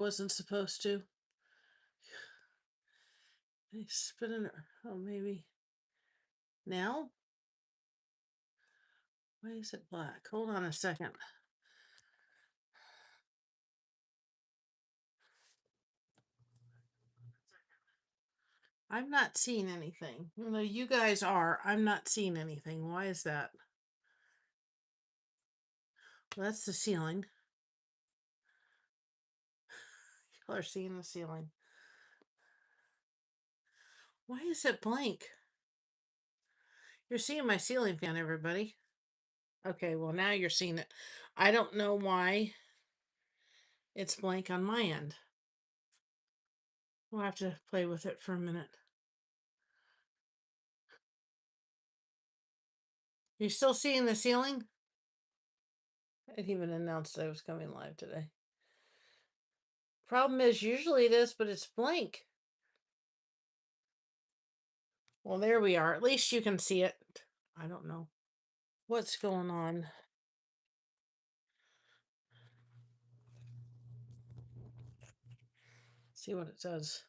Wasn't supposed to. They spit in her. Oh, maybe now? Why is it black? Hold on a second. I'm not seeing anything. Even though you guys are, I'm not seeing anything. Why is that? Well, that's the ceiling. People are seeing the ceiling. Why is it blank? You're seeing my ceiling fan, everybody. Okay, well, now you're seeing it. I don't know why it's blank on my end. We'll have to play with it for a minute. You still seeing the ceiling? It even announced I was coming live today. Problem is, usually it is, but it's blank. Well, there we are. At least you can see it. I don't know what's going on. See what it says.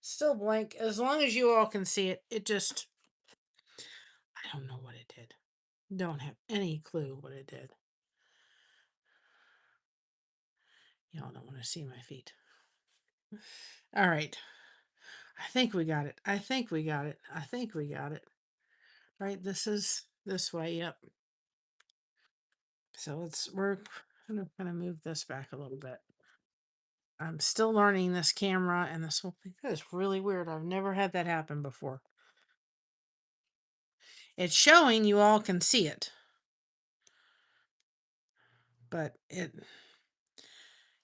Still blank. As long as you all can see it, it just, I don't know what it did. Don't have any clue what it did. Y'all don't want to see my feet. All right. I think we got it. I think we got it. I think we got it. Right, this is this way. Yep. So we're gonna move this back a little bit. I'm still learning this camera and this whole thing. That is really weird. I've never had that happen before. It's showing you all can see it, but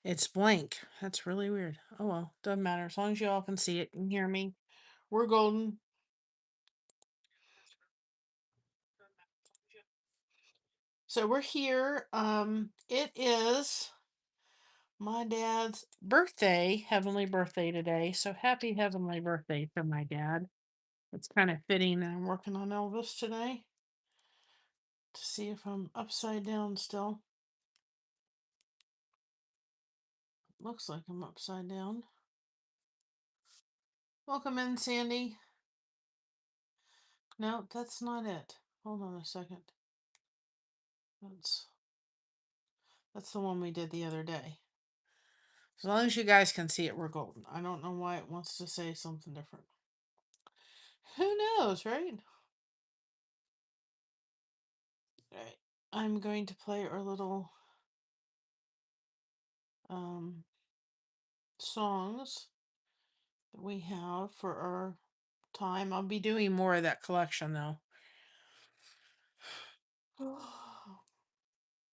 it's blank. That's really weird. Oh well, doesn't matter. As long as you all can see it and hear me, we're golden. So we're here. It is my dad's birthday, heavenly birthday today. So happy heavenly birthday to my dad. It's kind of fitting that I'm working on Elvis today to see if I'm upside down still. Looks like I'm upside down. Welcome in, Sandy. No, that's not it. Hold on a second. That's the one we did the other day. As long as you guys can see it, we're golden. I don't know why it wants to say something different. Who knows, right? Alright. I'm going to play our little songs that we have for our time. I'll be doing more of that collection though.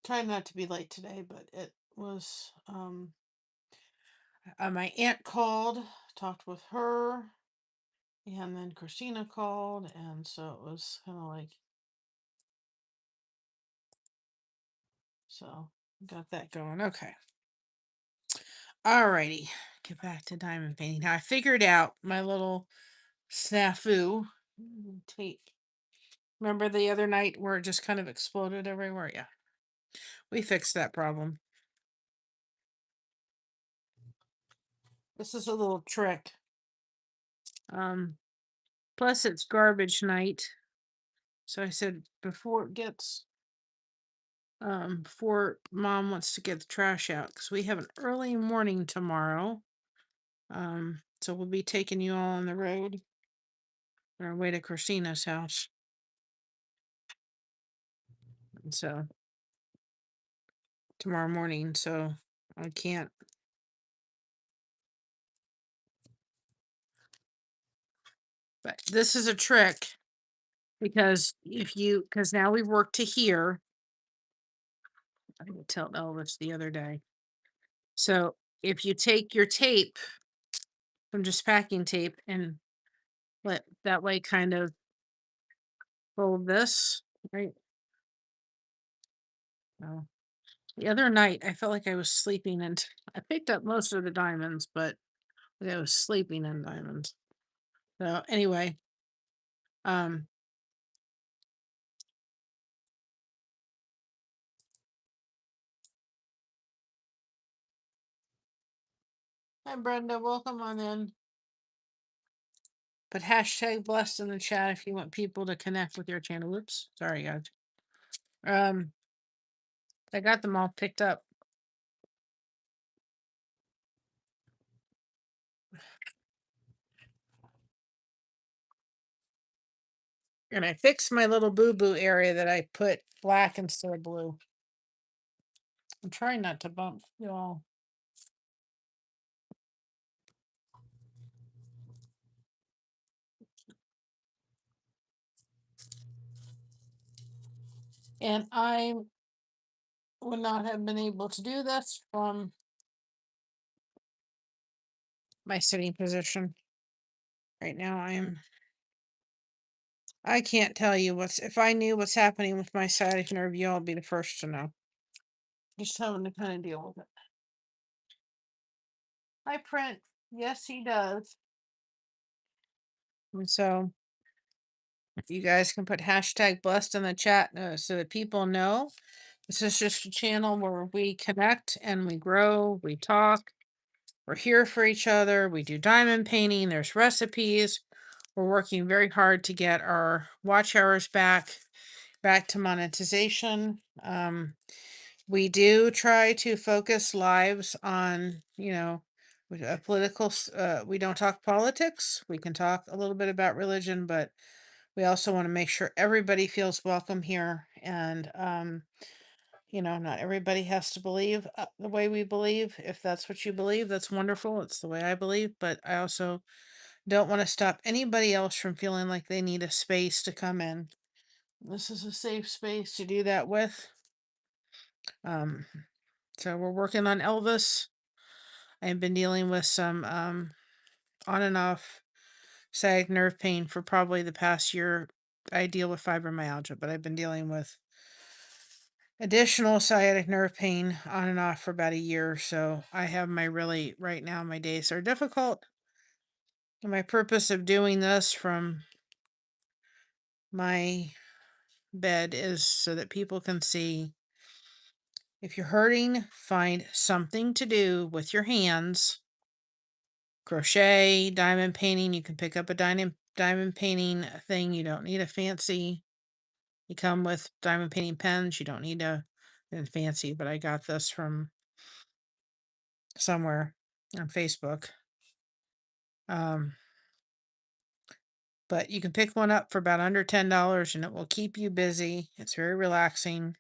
Trying not to be late today, but it was my aunt called, talked with her, and then Christina called, and so it was kind of like, so got that going. Okay. Alrighty. Get back to diamond painting. Now I figured out my little snafu tape. Remember the other night where it just kind of exploded everywhere? Yeah. We fixed that problem. This is a little trick. Plus it's garbage night. So I said before it gets before mom wants to get the trash out, because we have an early morning tomorrow. So we'll be taking you all on the road on our way to Christina's house. And so tomorrow morning, so I can't. But this is a trick, because because now we've worked to here. I would tell Elvis the other day. So if you take your tape from just packing tape and let that way kind of fold this, right? Oh. The other night I felt like I was sleeping, and I picked up most of the diamonds, but like I was sleeping in diamonds. So anyway, um Hi, Brenda. Welcome on in. But hashtag blessed in the chat if you want people to connect with your channel. Whoops. Sorry, guys. Um, I got them all picked up. And I fixed my little boo-boo area that I put black instead of blue. I'm trying not to bump y'all. And I would not have been able to do this from my sitting position. Right now I can't tell you if I knew what's happening with my sciatic nerve, y'all would be the first to know. Just having to kind of deal with it. Hi, Print. Yes, he does. And so you guys can put hashtag blessed in the chat so that people know this is just a channel where we connect and we grow, we talk, we're here for each other, we do diamond painting, there's recipes. We're working very hard to get our watch hours back to monetization. We do try to focus lives on, political. We don't talk politics. We can talk a little bit about religion, but we also want to make sure everybody feels welcome here. And, not everybody has to believe the way we believe. If that's what you believe, that's wonderful. It's the way I believe. But I also don't want to stop anybody else from feeling like they need a space to come in. This is a safe space to do that with. So we're working on Elvis. I've been dealing with some on and off sciatic nerve pain for probably the past year. I deal with fibromyalgia, but I've been dealing with additional sciatic nerve pain on and off for about a year. So I have right now, my days are difficult. And my purpose of doing this from my bed is so that people can see if you're hurting, find something to do with your hands. Crochet, diamond painting. You can pick up a diamond painting thing. You don't need a fancy. You come with diamond painting pens. You don't need a fancy, but I got this from somewhere on Facebook. But you can pick one up for about under $10 and it will keep you busy. It's very relaxing.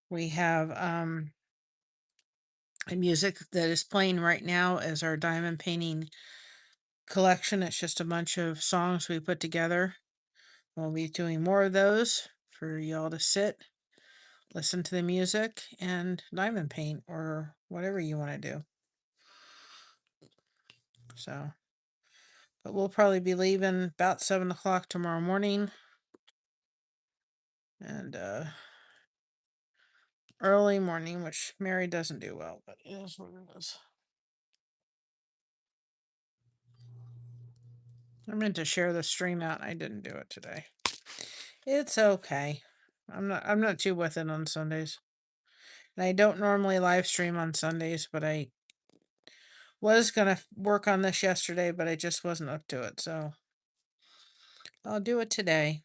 We have a music that is playing right now as our diamond painting collection. It's just a bunch of songs we put together. We'll be doing more of those for y'all to sit, listen to the music, and diamond paint or whatever you want to do. So, but we'll probably be leaving about 7 o'clock tomorrow morning. And early morning, which Mary doesn't do well, but it is what it is. I meant to share the stream out. I didn't do it today. It's okay. I'm not too with it on Sundays. And I don't normally live stream on Sundays, but I was gonna work on this yesterday, but I just wasn't up to it, so I'll do it today.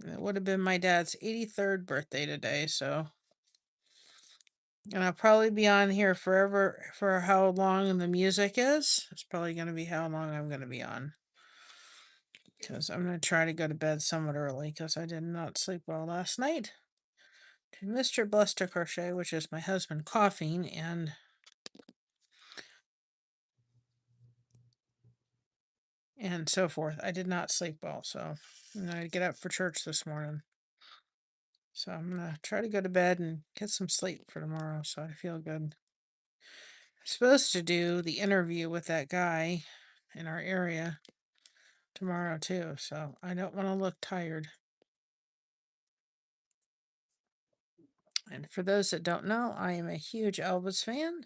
It would have been my dad's 83rd birthday today, so and I'll probably be on here forever for how long the music is. It's probably gonna be how long I'm gonna be on. Because I'm gonna try to go to bed somewhat early because I did not sleep well last night. To Mr. Bluster Crochet, which is my husband coughing and so forth. I did not sleep well, so I'm gonna get up for church this morning. So I'm gonna try to go to bed and get some sleep for tomorrow so I feel good. I'm supposed to do the interview with that guy in our area tomorrow too, so I don't want to look tired. And for those that don't know, I am a huge Elvis fan.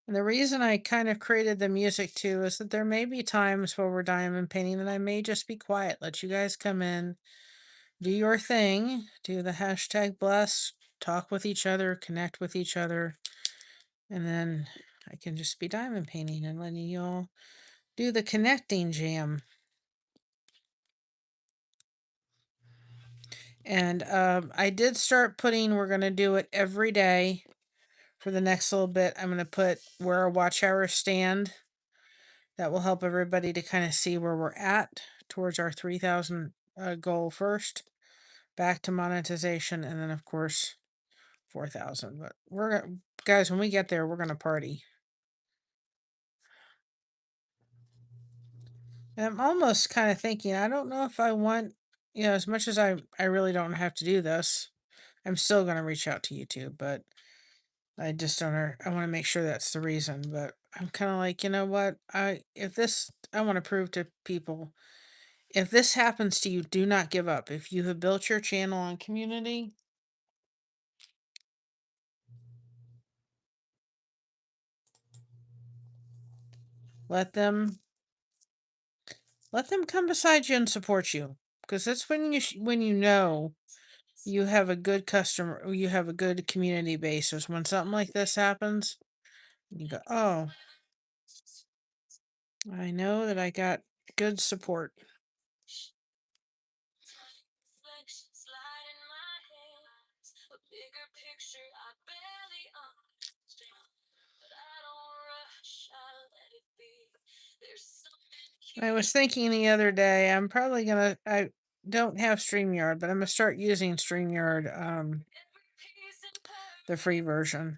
And the reason I kind of created the music too is that there may be times where we're diamond painting that I may just be quiet, let you guys come in, do your thing, do the hashtag bless, talk with each other, connect with each other. And then I can just be diamond painting and letting you all do the connecting jam. And I did start putting, we're going to do it every day for the next little bit. I'm going to put where our watch hours stand. That will help everybody to kind of see where we're at towards our 3,000 goal first, back to monetization, and then, of course, 4,000. But guys, when we get there, we're going to party. And I'm almost kind of thinking, I don't know if I want, as much as I really don't have to do this, I'm still going to reach out to YouTube, but I just don't, I want to make sure that's the reason. But I'm kind of like, you know what? I want to prove to people, if this happens to you, do not give up. If you have built your channel on community, let them come beside you and support you, because that's when you know you have a good customer, you have a good community base. Is when something like this happens, you go, oh, I know that I got good support. I was thinking the other day, I'm probably gonna, I don't have StreamYard, but I'm gonna start using StreamYard, the free version,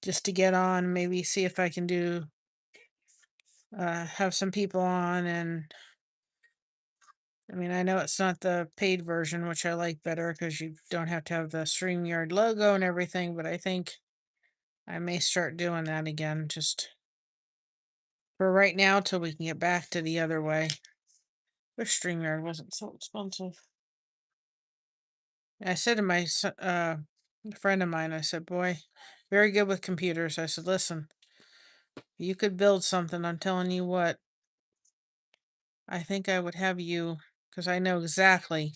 just to get on, maybe see if I can do, have some people on. And I mean, I know it's not the paid version, which I like better because you don't have to have the StreamYard logo and everything, but I think I may start doing that again, just for right now, till we can get back to the other way. Wish StreamYard wasn't so expensive. I said to my friend of mine, I said, boy, very good with computers. I said, listen, you could build something. I'm telling you what, I think I would have you, because I know exactly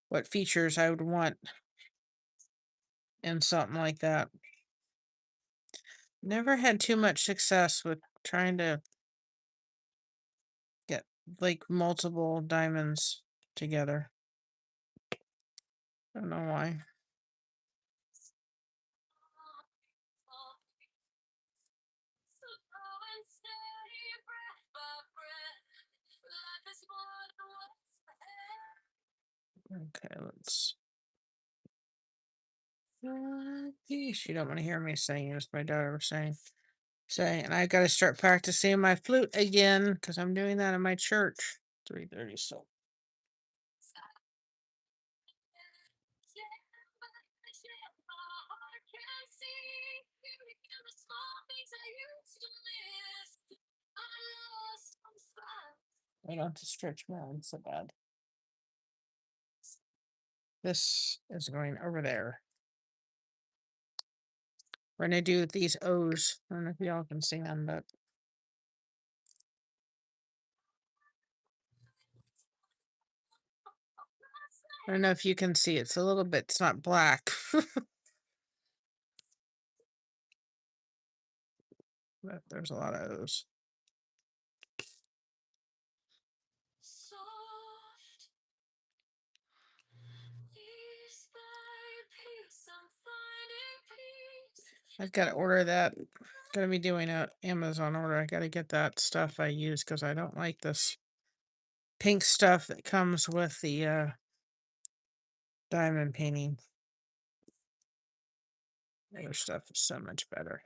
what features I would want in something like that. Never had too much success with trying to get like multiple diamonds together. I don't know why. Okay, let's. You don't want to hear me saying it, as my daughter was saying. And I got to start practicing my flute again, because I'm doing that in my church. 3:30. So. I don't have to stretch my arms so bad. This is going over there. We're gonna do these O's. I don't know if y'all can see them, but I don't know if you can see. It's a little bit. It's not black, but there's a lot of O's. I've got to order that. Gonna be doing a Amazon order. I got to get that stuff I use, because I don't like this pink stuff that comes with the diamond painting. The other stuff is so much better.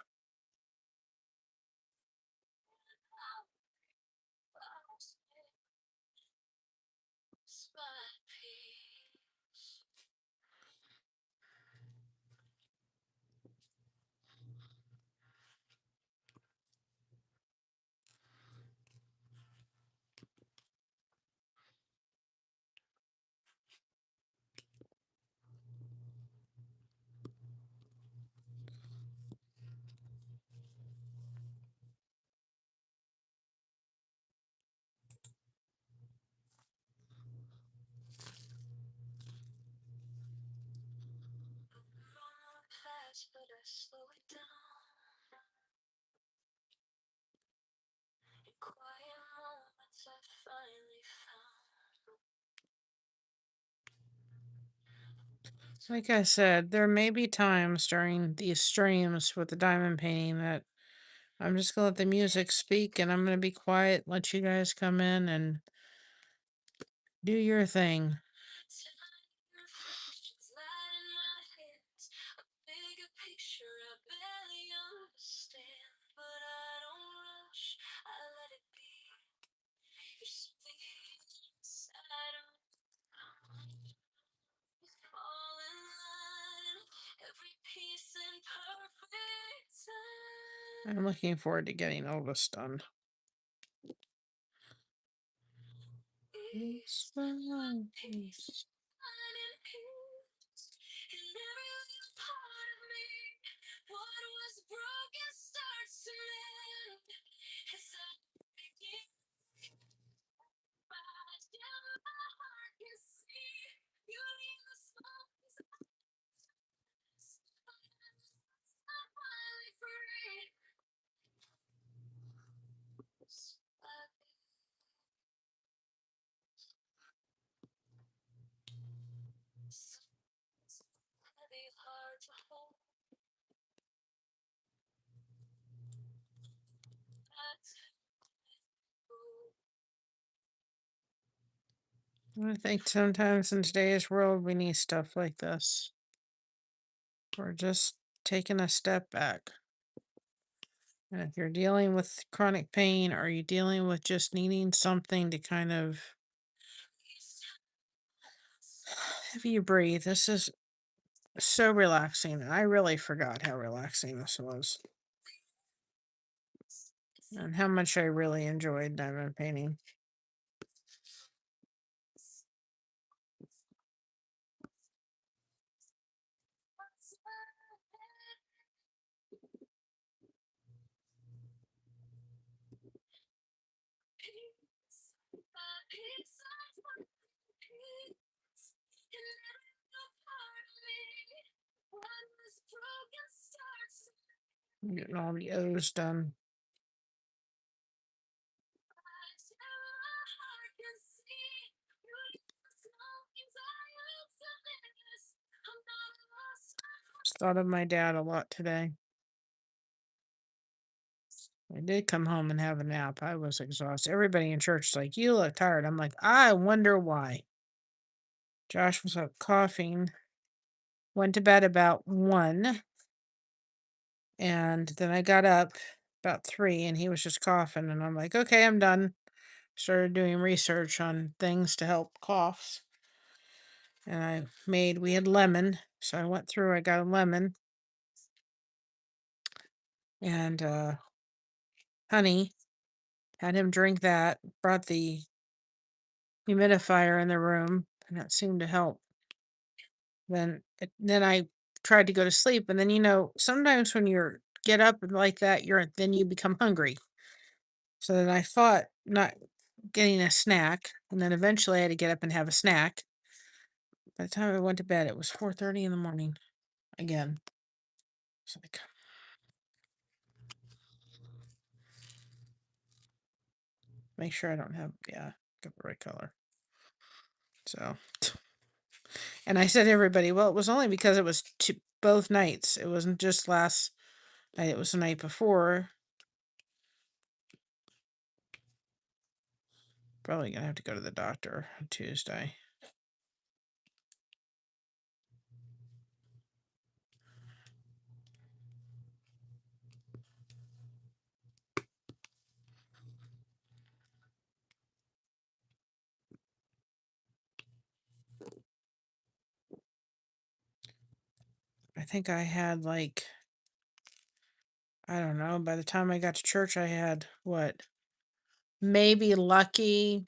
Like I said, there may be times during these streams with the diamond painting that I'm just gonna let the music speak and I'm gonna be quiet, let you guys come in and do your thing. I'm looking forward to getting all this done. Peace, love, peace. I think sometimes in today's world we need stuff like this. We're just taking a step back. And if you're dealing with chronic pain, or you dealing with just needing something to kind of have you breathe, this is so relaxing. I really forgot how relaxing this was. And how much I really enjoyed diamond painting. I'm getting all the O's done. Just thought of my dad a lot today. I did come home and have a nap. I was exhausted. Everybody in church is like, "You look tired." I'm like, "I wonder why." Josh was up coughing, went to bed about 1, and then I got up about 3 and he was just coughing. And I'm like, "Okay, I'm done." Started doing research on things to help coughs. And we had lemon. So I went through, I got a lemon and honey, had him drink that, brought the humidifier in the room, and that seemed to help. Then I tried to go to sleep, and then sometimes when you're get up and like that, then you become hungry. So then I fought not getting a snack, and then eventually I had to get up and have a snack. By the time I went to bed, it was 4:30 in the morning again. It's like, make sure I don't have, yeah, got the right color. So, and I said to everybody, well, it was only because it was both nights. It wasn't just last night, it was the night before. Probably gonna have to go to the doctor on Tuesday. I think I had like, I don't know, by the time I got to church, I had what? Maybe lucky,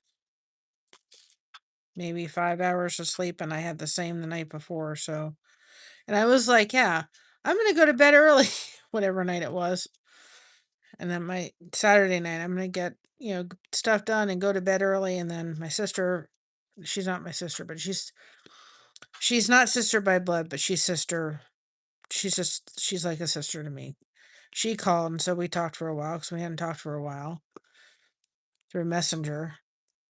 maybe 5 hours of sleep, and I had the same the night before. So, and I was like, yeah, I'm gonna go to bed early, whatever night it was. And then my Saturday night, I'm gonna get, stuff done and go to bed early. And then my sister, she's not my sister, but she's not sister by blood, but she's sister she's like a sister to me. She called, and so we talked for a while because we hadn't talked for a while through Messenger.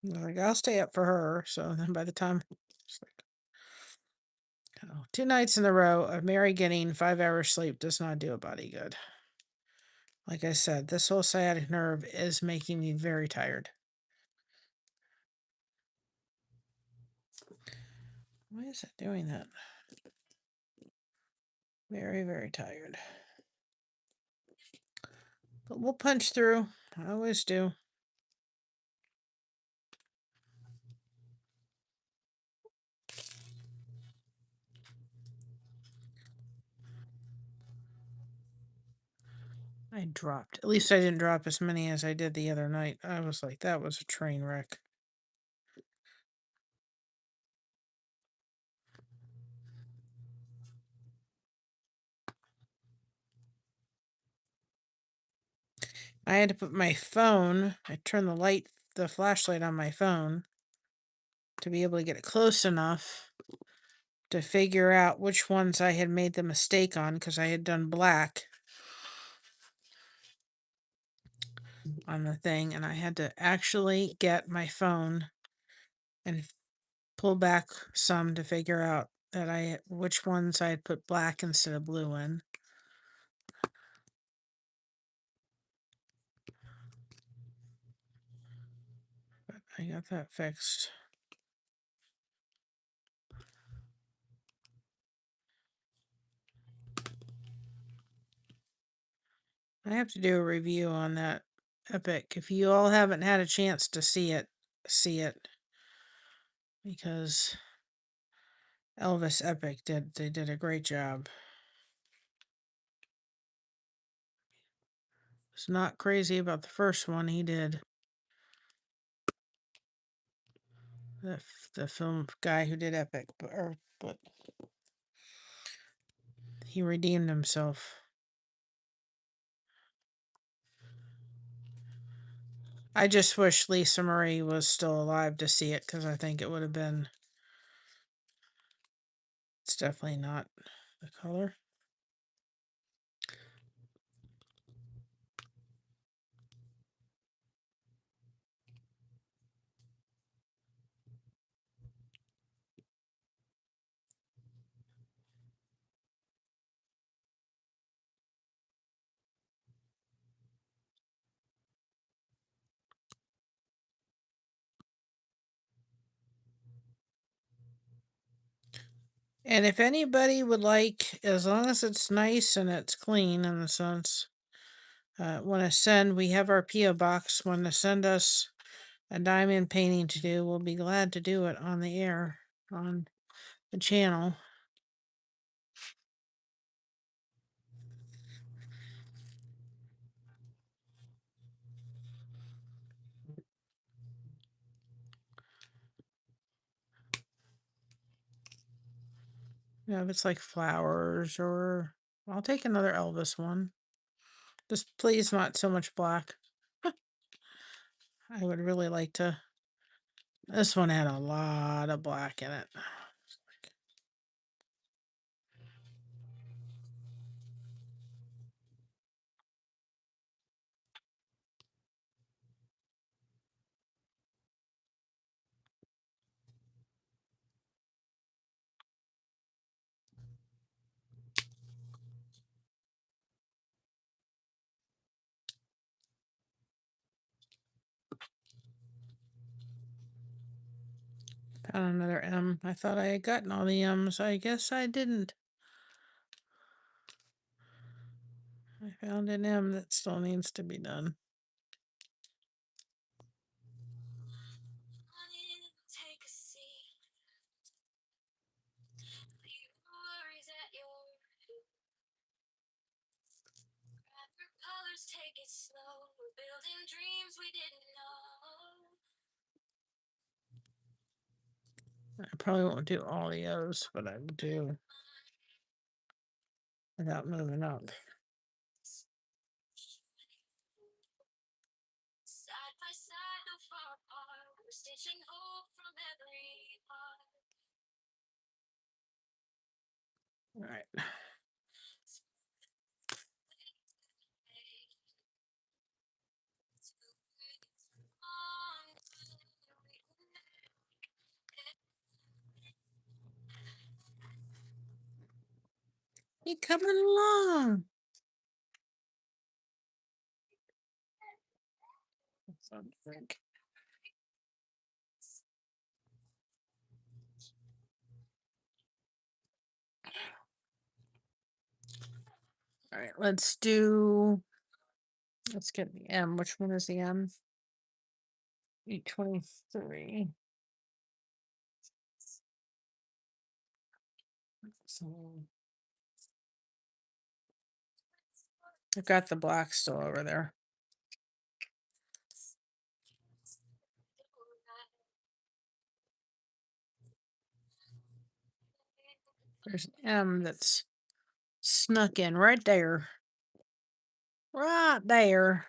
I was like, I'll stay up for her. So then by the time, it's like, oh, 2 nights in a row of Mary getting 5 hours sleep does not do a body good. Like I said, this whole sciatic nerve is making me very tired. Why is it doing that? Very, very tired. But we'll punch through. I always do. I dropped. At least I didn't drop as many as I did the other night. I was like, that was a train wreck. I had to put my phone, I turned the flashlight on my phone to be able to get it close enough to figure out which ones I had made the mistake on because I had done black on the thing, and I had to actually get my phone and pull back some to figure out that which ones I had put black instead of blue in. But I got that fixed. I have to do a review on that Epic. If you all haven't had a chance to see it, see it. Because Elvis Epic they did a great job. Was not crazy about the first one he did. The film guy who did Epic, but he redeemed himself. I just wish Lisa Marie was still alive to see it because I think it would have been. It's definitely not the color. And if anybody would like, as long as it's nice and it's clean in the sense, want to send, we have our P.O. box. Want to send us a diamond painting to do, we'll be glad to do it on the air, on the channel. Yeah, if it's like flowers or I'll take another Elvis one. Just please not so much black. I would really like to. This one had a lot of black in it. Found another M. I thought I had gotten all the M's. I guess I didn't. I found an M that still needs to be done. I probably won't do all the O's, but I will do without moving up. All right. You coming along? Drink. All right, let's get the M. Which one is the M? 823. So I've got the black still over there. There's an M that's snuck in right there. Right there.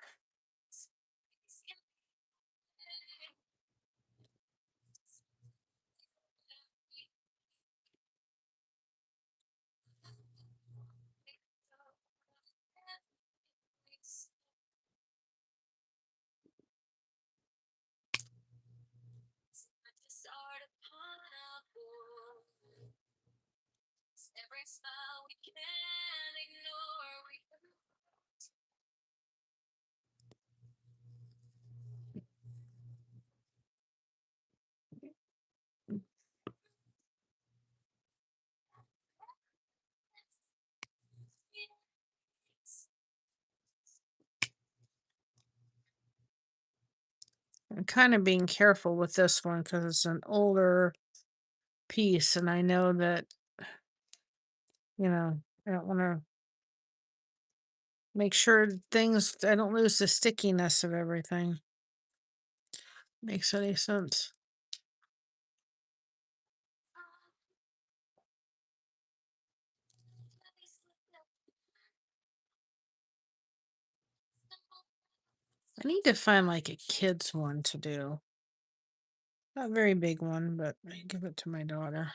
I'm kind of being careful with this one because it's an older piece, and I know that, I don't want to make sure I don't lose the stickiness of everything. Makes any sense. I need to find like a kid's one to do. Not a very big one, but I give it to my daughter.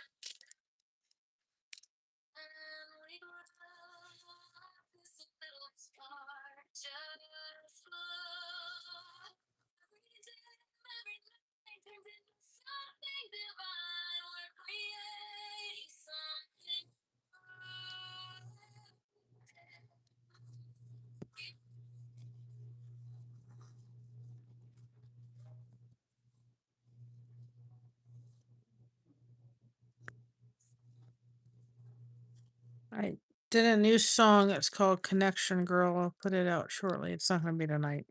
I did a new song. It's called Connection Girl. I'll put it out shortly. It's not going to be tonight.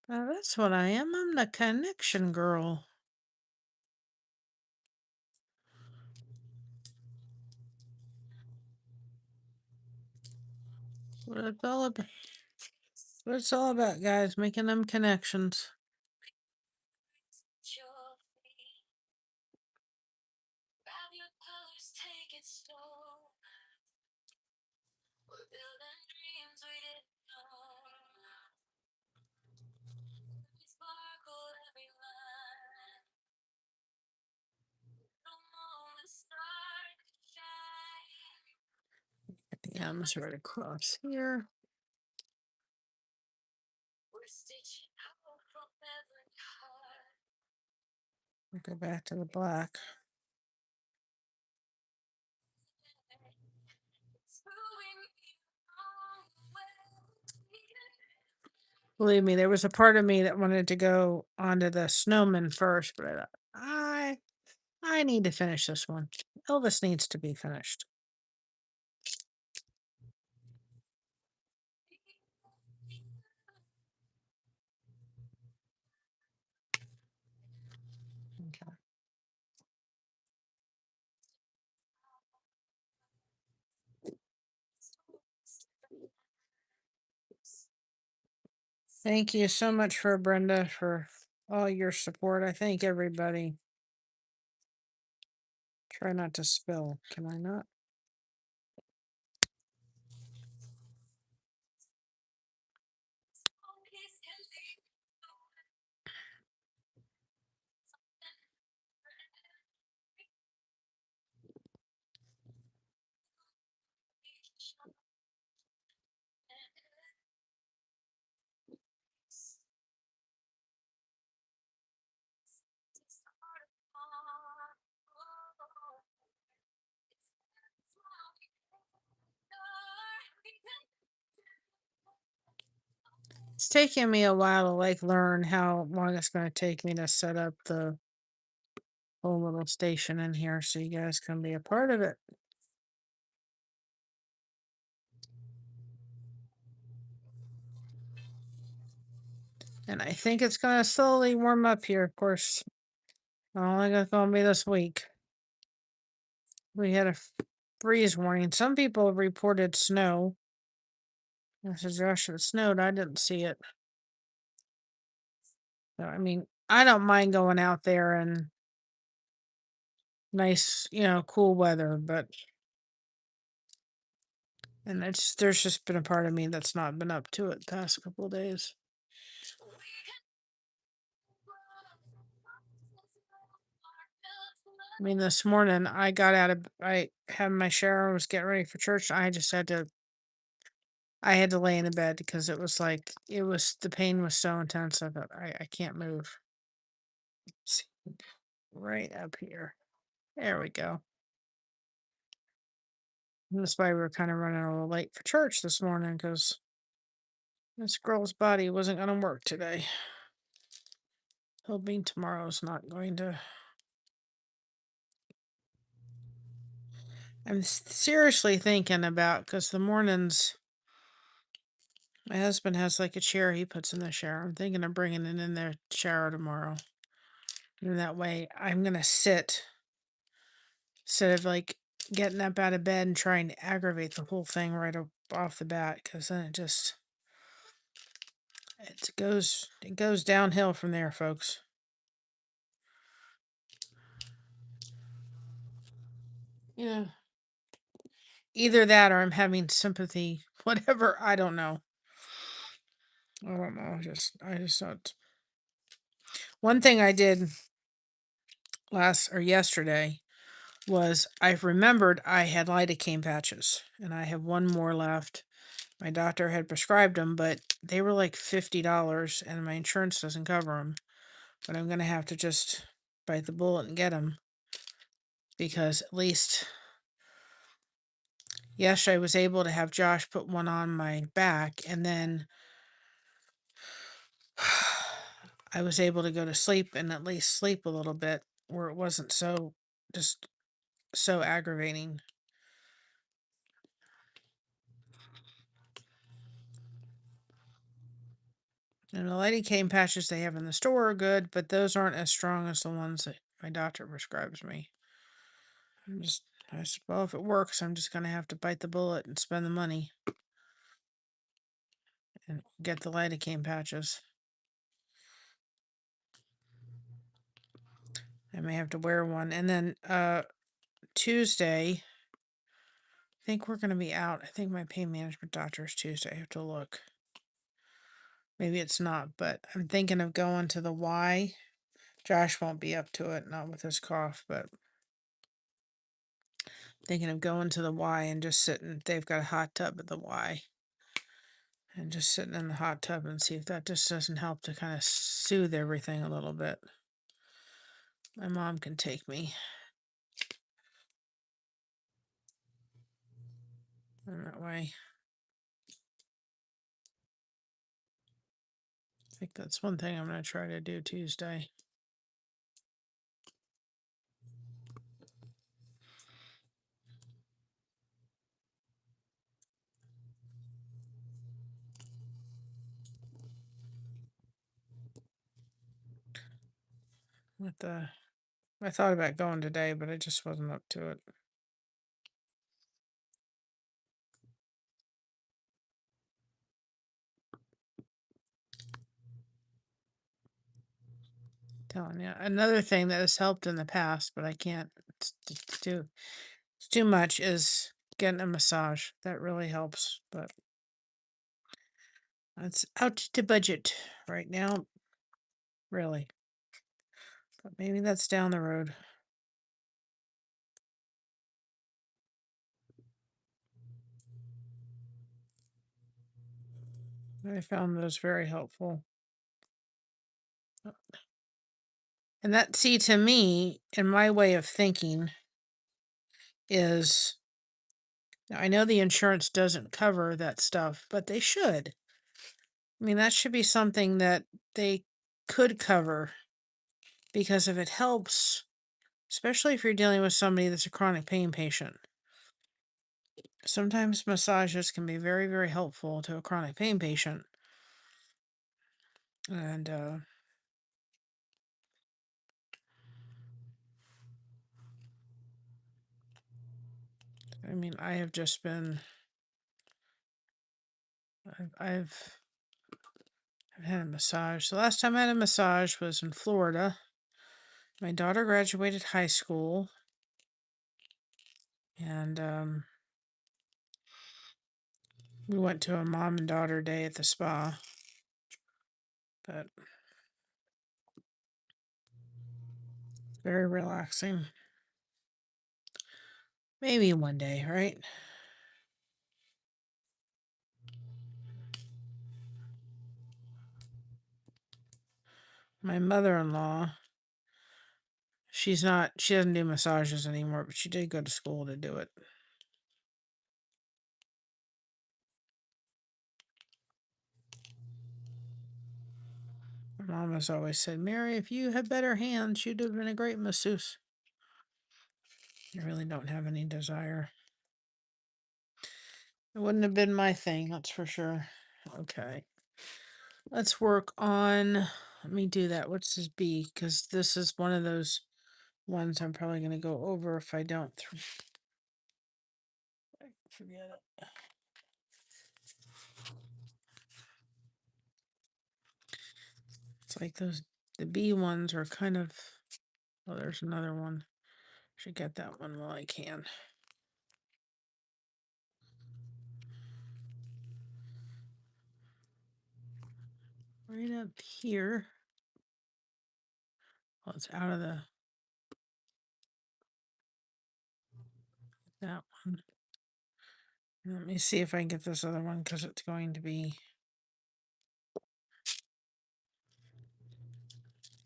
That's what I am. I'm the Connection Girl. What it's all about. What it's all about, guys. Making them connections. Get the M's right across here. We'll go back to the black. Believe me, there was a part of me that wanted to go onto the snowman first, but I thought, I need to finish this one. Elvis needs to be finished. Okay. Thank you so much for Brenda for all your support. I thank everybody. Try not to spill. Can I not? It's taking me a while to like learn how long it's going to take me to set up the whole little station in here so you guys can be a part of it. And I think it's going to slowly warm up here, of course. Not only going to be this week. We had a freeze warning. Some people have reported snow. I said, Josh, if it snowed, I didn't see it. So, I mean, I don't mind going out there and nice, cool weather, but and there's just been a part of me that's not been up to it the past couple of days. I mean, this morning I had my shower, was getting ready for church. I had to lay in the bed because the pain was so intense. I thought I can't move. See, right up here. There we go. And that's why we were kind of running a little late for church this morning because this girl's body wasn't going to work today. Hoping tomorrow's not going to. I'm seriously thinking about because the mornings, my husband has like a chair he puts in the shower. I'm thinking of bringing it in the shower tomorrow. And that way I'm going to sit instead of like getting up out of bed and trying to aggravate the whole thing right off the bat because then it goes downhill from there, folks. Yeah. Either that or I'm having sympathy, whatever. I don't know. I don't know. I just don't. One thing I did yesterday was I remembered I had lidocaine patches and I have one more left. My doctor had prescribed them, but they were like $50 and my insurance doesn't cover them. But I'm going to have to just bite the bullet and get them because at least yesterday I was able to have Josh put one on my back and then I was able to go to sleep and at least sleep a little bit where it wasn't just so aggravating. And the lidocaine patches they have in the store are good, but those aren't as strong as the ones that my doctor prescribes me. I said, well, if it works, I'm just going to have to bite the bullet and spend the money and get the lidocaine patches. I may have to wear one. And then Tuesday, I think we're going to be out. I think my pain management doctor is Tuesday. I have to look. Maybe it's not, but I'm thinking of going to the Y. Josh won't be up to it, not with his cough, but thinking of going to the Y and just sitting. They've got a hot tub at the Y. And just sitting in the hot tub and see if that just doesn't help to kind of soothe everything a little bit. My mom can take me. In that way. I think that's one thing I'm going to try to do Tuesday. I thought about going today, but I just wasn't up to it. Telling you. Another thing that has helped in the past, but I can't do it's too much, is getting a massage. That really helps, but it's out to budget right now. Really. But maybe that's down the road. I found those very helpful. And that, see, to me, in my way of thinking, is I know the insurance doesn't cover that stuff, but they should. I mean, that should be something that they could cover because if it helps, especially if you're dealing with somebody that's a chronic pain patient, sometimes massages can be very, very helpful to a chronic pain patient. And I mean, I have just been, I've had a massage. The last time I had a massage was in Florida. My daughter graduated high school, and we went to a mom and daughter day at the spa. But very relaxing. Maybe one day, right? My mother-in-law, she doesn't do massages anymore, but she did go to school to do it. My mom has always said, Mary, if you had better hands, you'd have been a great masseuse. I really don't have any desire. It wouldn't have been my thing, that's for sure. Okay. Let's work on, let me do that. What's this B? Because this is one of those ones I'm probably going to go over if I don't. Forget it. It's like the B ones are kind of, oh, there's another one. Should get that one while I can. Right up here. Well, it's out of that one. Let me see if I can get this other one because it's going to be,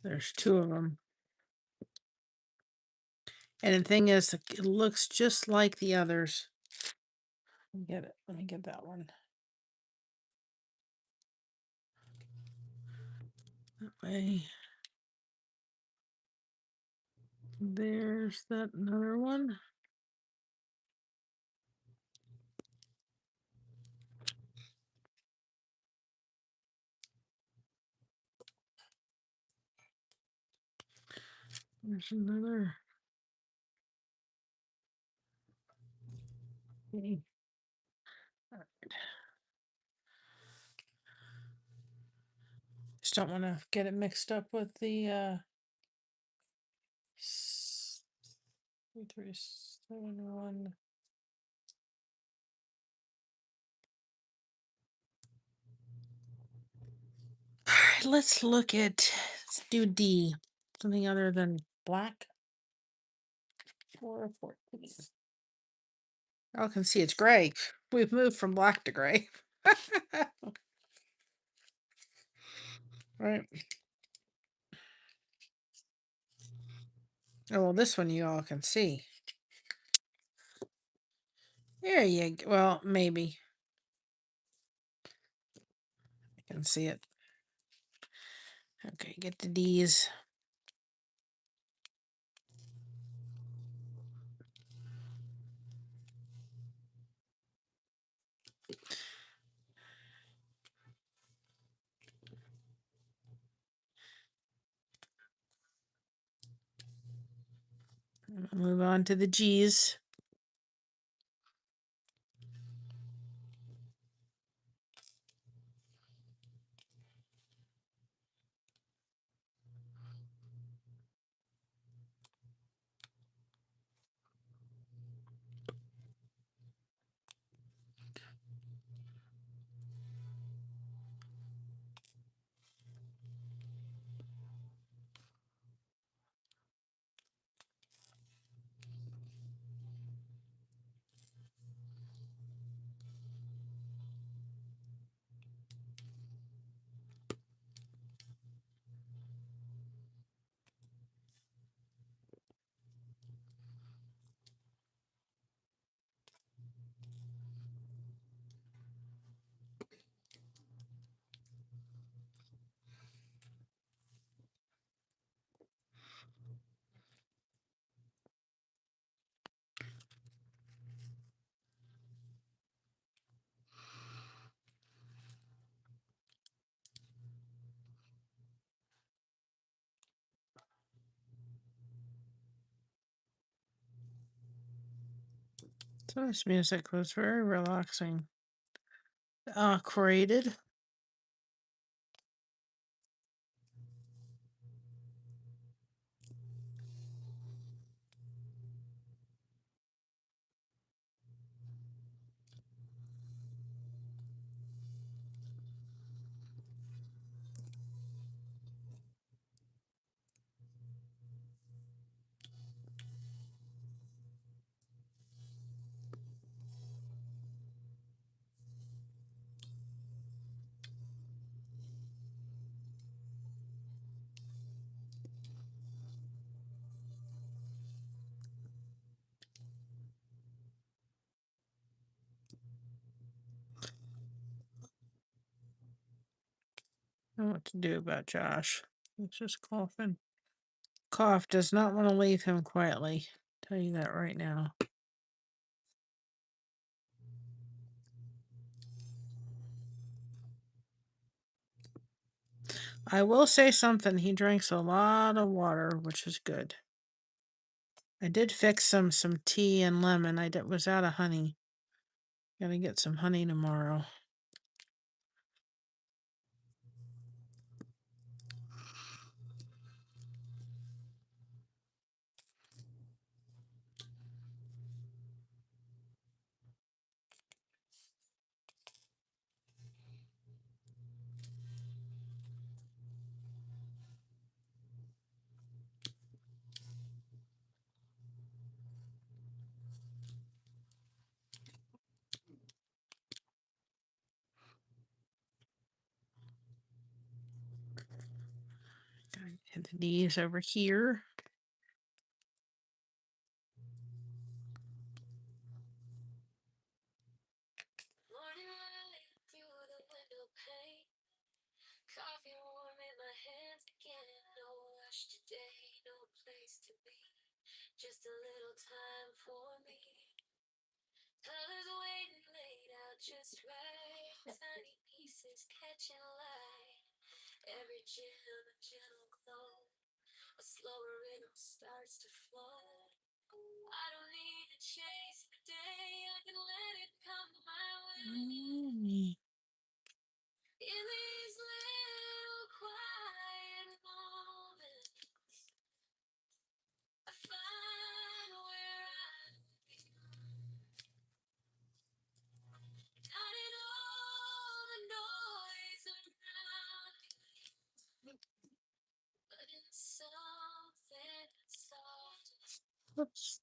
there's two of them. And the thing is, it looks just like the others. Get it. Let me get that one. That way. There's that another one. There's another. Okay. All right. Just don't want to get it mixed up with the 3371. All right, let's do D. Something other than black. 414. Y'all can see it's gray. We've moved from black to gray. Right. Oh, well, this one you all can see. There you go. Well, maybe. I can see it. Okay, get the D's. Move on to the G's. So this music was very relaxing. Created. I don't know what to do about Josh. He's just coughing. Cough does not want to leave him quietly. Tell you that right now. I will say something. He drinks a lot of water, which is good. I did fix some tea and lemon. Was out of honey. Gotta get some honey tomorrow. Gotta hit these over here. Mm. Whoops.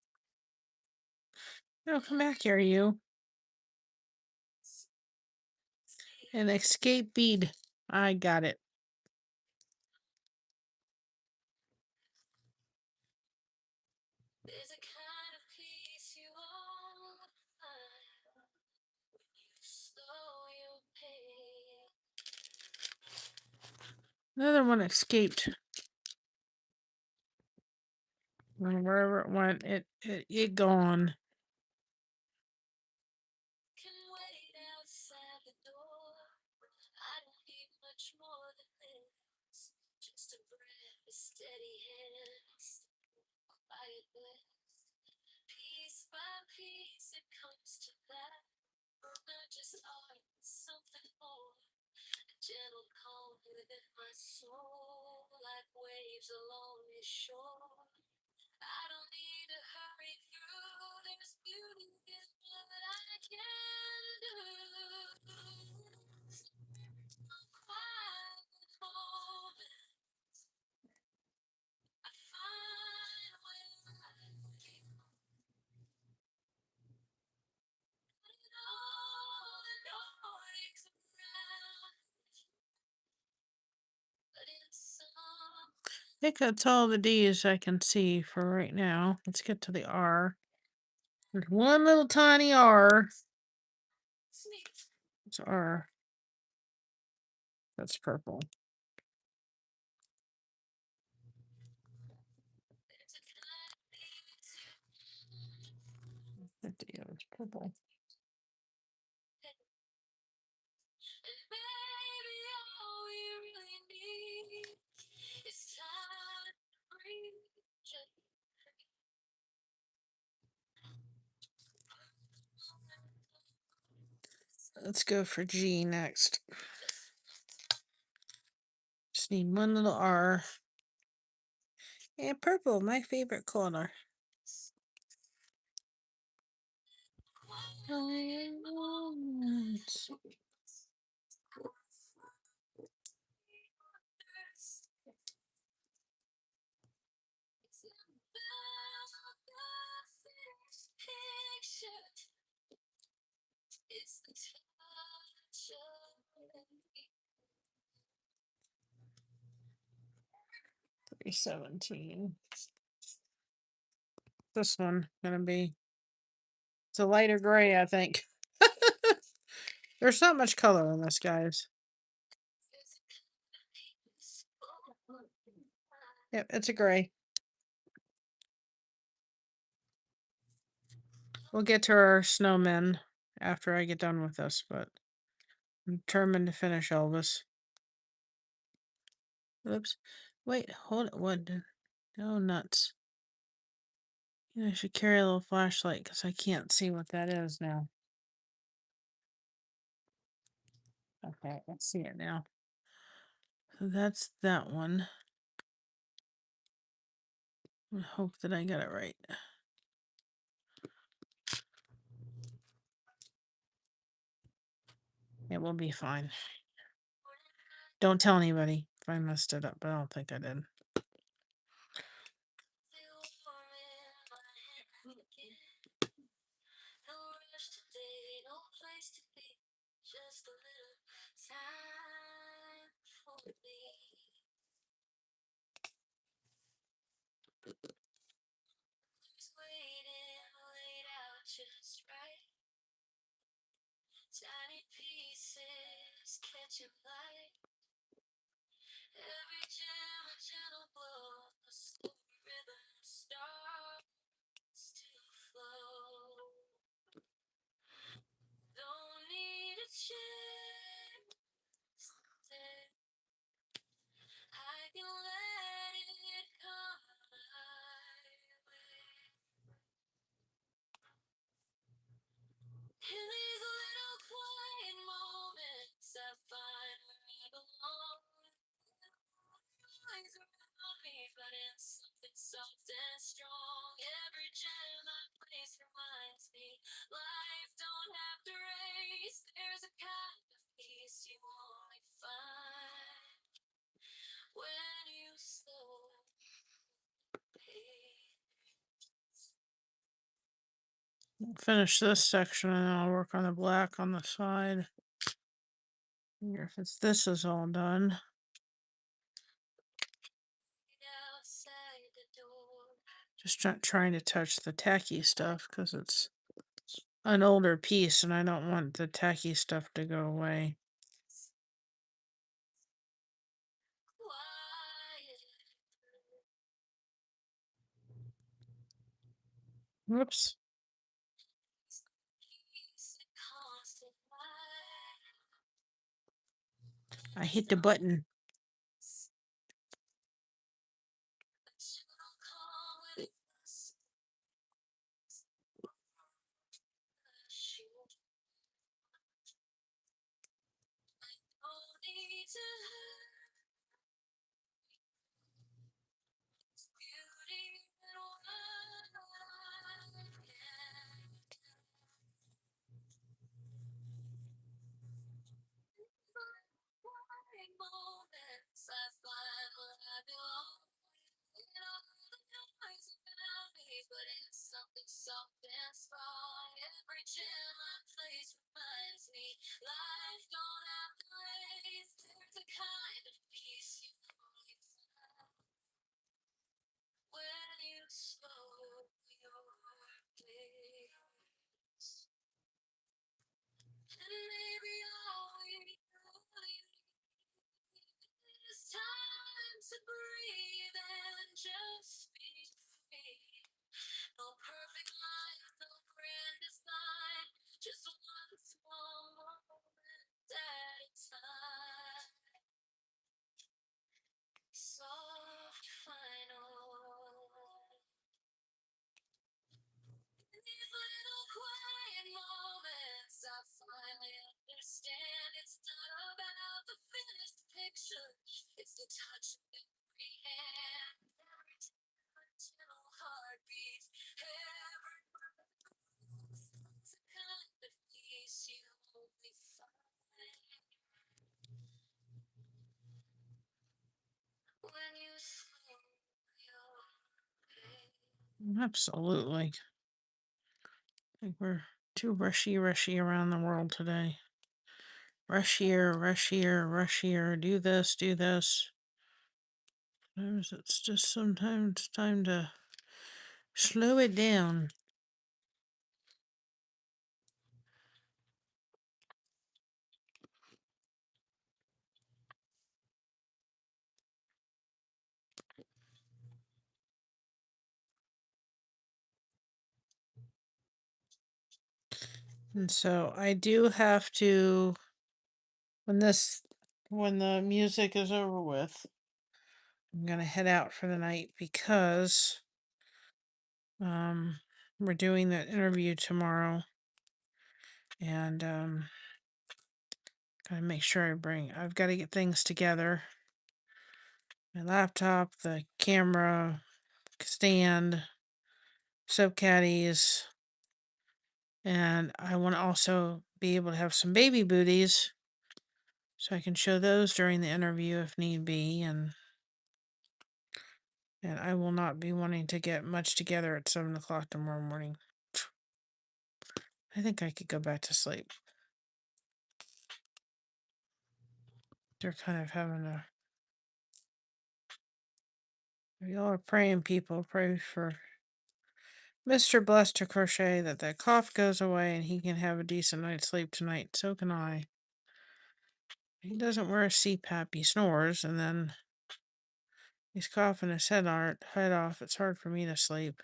No, come back here, you. An escape bead. I got it. Another one escaped. Wherever it went, it gone. I think that's all the D's I can see for right now. Let's get to the R. There's one little tiny R. It's R. That's purple. That D is purple. Let's go for G next. Just need one little R. And purple, my favorite color. $3.17. This one gonna be. It's a lighter gray, I think. There's not much color in this, guys. Yep, it's a gray. We'll get to our snowmen after I get done with this, but I'm determined to finish Elvis. Oops. Wait, hold it. What? No, nuts. I should carry a little flashlight because I can't see what that is now. Okay, I see it now. So that's that one. I hope that I got it right. It will be fine. Don't tell anybody if I messed it up, but I don't think I did. Finish this section and then I'll work on the black on the side. Here, if this is all done. Just trying to touch the tacky stuff because it's an older piece and I don't want the tacky stuff to go away. Whoops. I hit the button. Absolutely. I think we're too rushy around the world today. Rush here, rush here, rush here. Do this, do this. Sometimes it's just sometimes time to slow it down. And so I do have to, when this, when the music is over with, I'm gonna head out for the night because we're doing that interview tomorrow, and gotta make sure I've got to get things together. My laptop, the camera, stand, soap caddies, and I want to also be able to have some baby booties so I can show those during the interview if need be, and I will not be wanting to get much together at 7 o'clock tomorrow morning. I think I could go back to sleep. They're kind of having a. Y'all are praying, people. Pray for Mr. Blessed to Crochet that that cough goes away and he can have a decent night's sleep tonight. So can I. He doesn't wear a CPAP. He snores, and then he's coughing his head off. It's hard for me to sleep.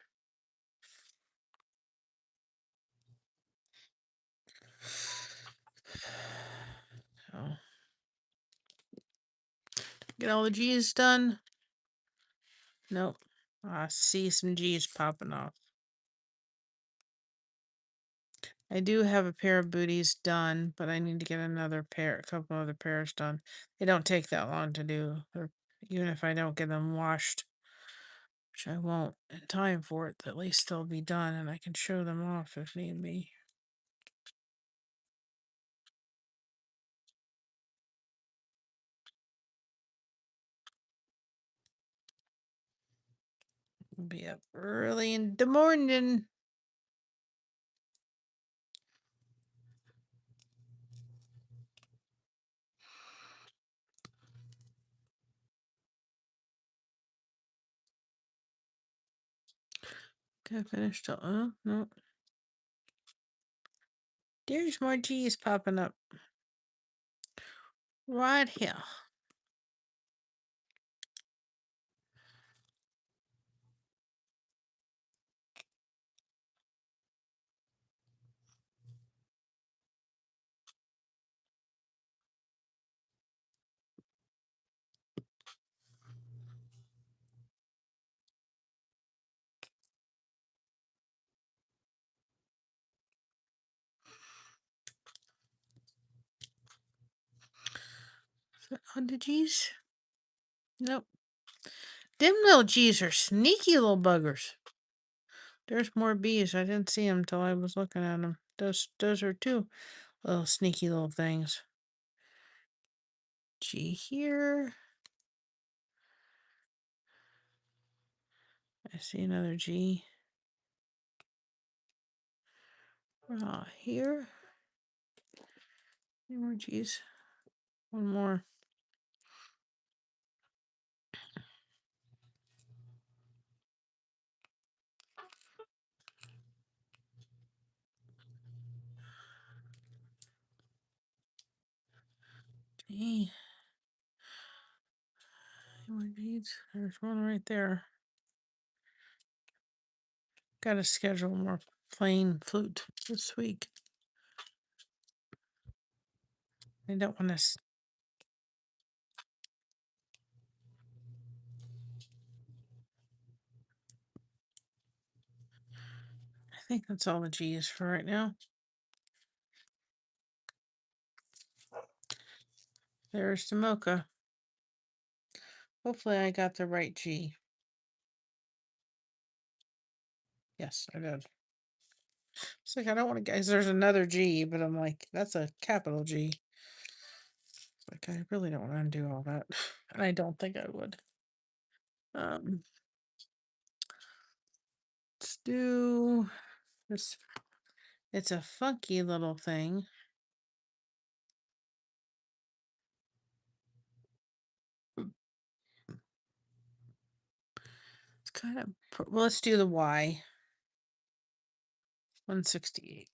So, get all the G's done? Nope. I see some G's popping off. I do have a pair of booties done, but I need to get a couple other pairs done. They don't take that long to do, even if I don't get them washed, which I won't in time for it. At least they'll be done, and I can show them off if need be. I'll be up early in the morning. Okay, finished. No. There's more G's popping up. Right here. On the G's? Nope. Them little G's are sneaky little buggers. There's more B's. I didn't see them till I was looking at them. Those are two little sneaky little things. G here. I see another G. Here. Any more G's? One more. G. Any more G's? There's one right there. Gotta schedule more plain flute this week. I don't want to. I think that's all the G's for right now. There's the mocha. Hopefully I got the right G. Yes, I did. It's like I don't want to guys. There's another G, but I'm like, that's a capital G. Like I really don't want to undo all that. And I don't think I would. Um Let's do this. It's a funky little thing. It's kind of, well, let's do the Y. 168.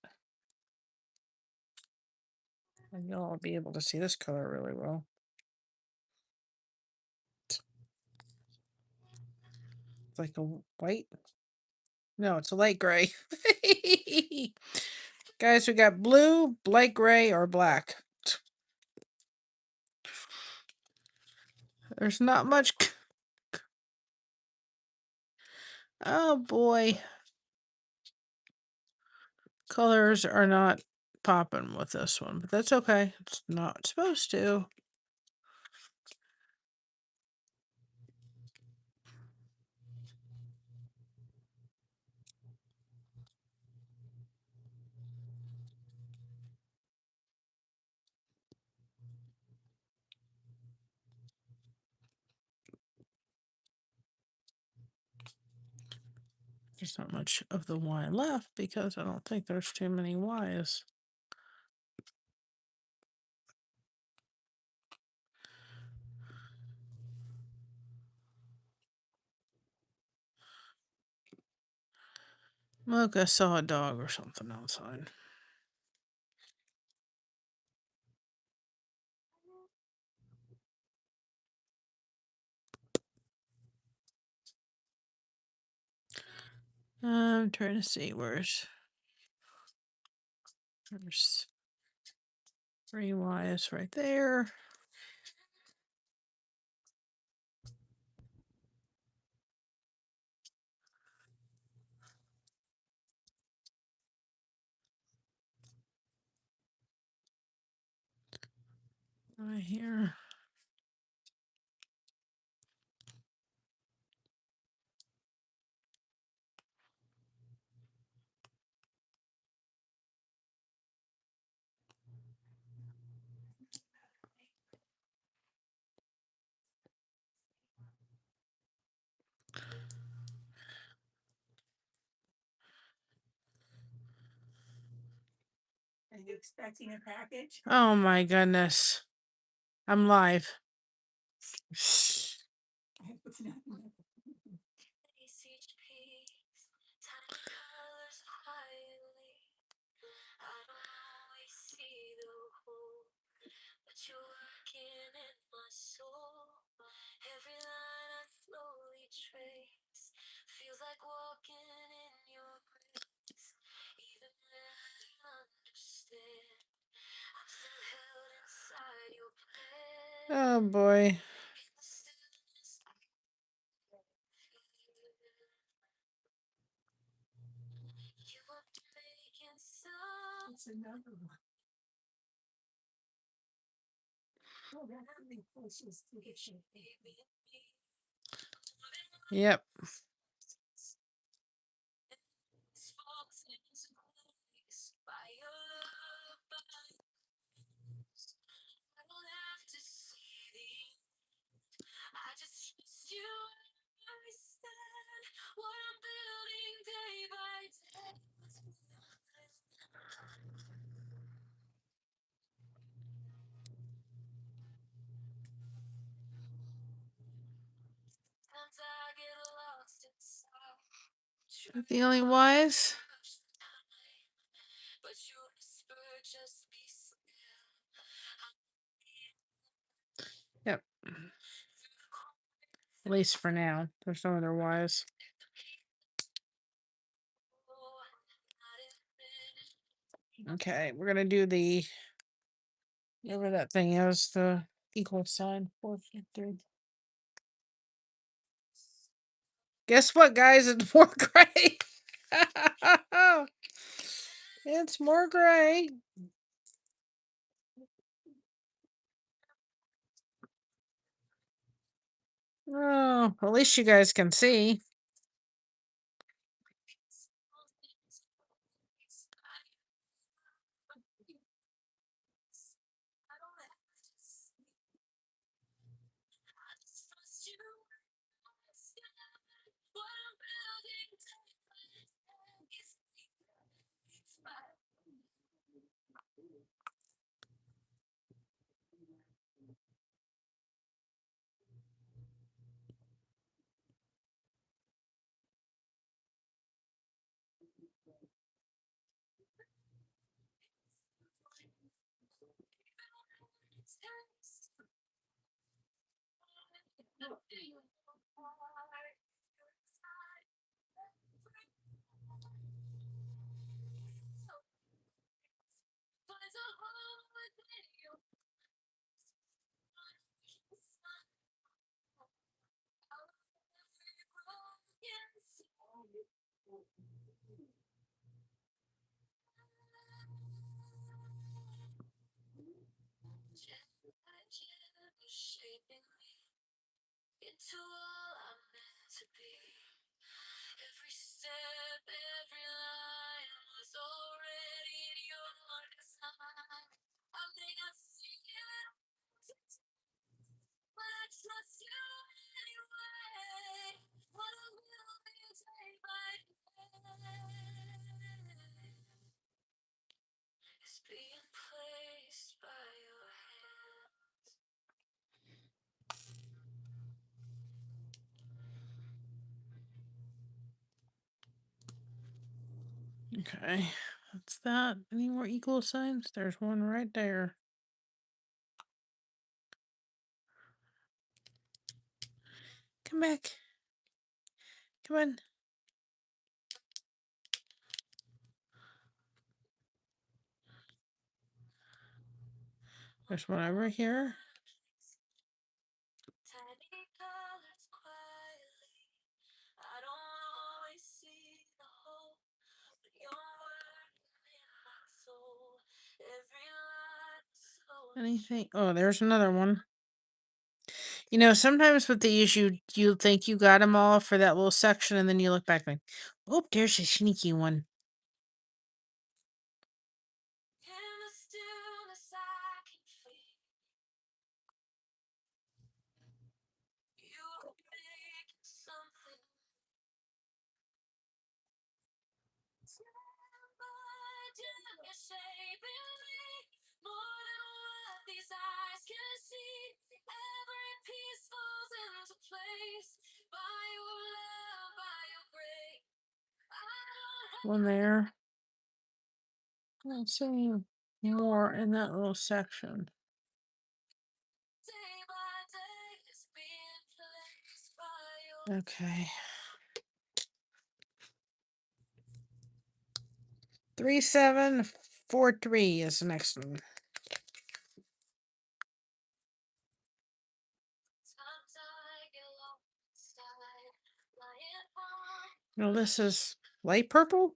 And you'll all be able to see this color really well. It's like a white. No, it's a light gray. Guys, we got blue, light gray, or black. There's not much. Oh boy. Colors are not popping with this one, but that's okay. It's not supposed to. There's not much of the Y left because I don't think there's too many Ys. Look, I saw a dog or something outside. I'm trying to see there's 3 Ys right there. Right here. Are you expecting a package? Oh my goodness. I'm live. Oh boy. It's another one. Oh, that really closest to the shape. Yep. The only Ys? Yep. At least for now. There's no other Ys. Okay, we're gonna do the whatever that thing is, the equal sign. 453. Guess what, guys? It's more gray. It's more gray. Oh, at least you guys can see. Okay, that's that. Any more equal signs? There's one right there. Come back. Come on. There's one over here. Anything? Oh, there's another one. You know, sometimes with these, you think you got them all for that little section, and then you look back like, oh, there's a sneaky one. One there. Let's see more in that little section. Okay. 3743 is the next one. No, this is light purple?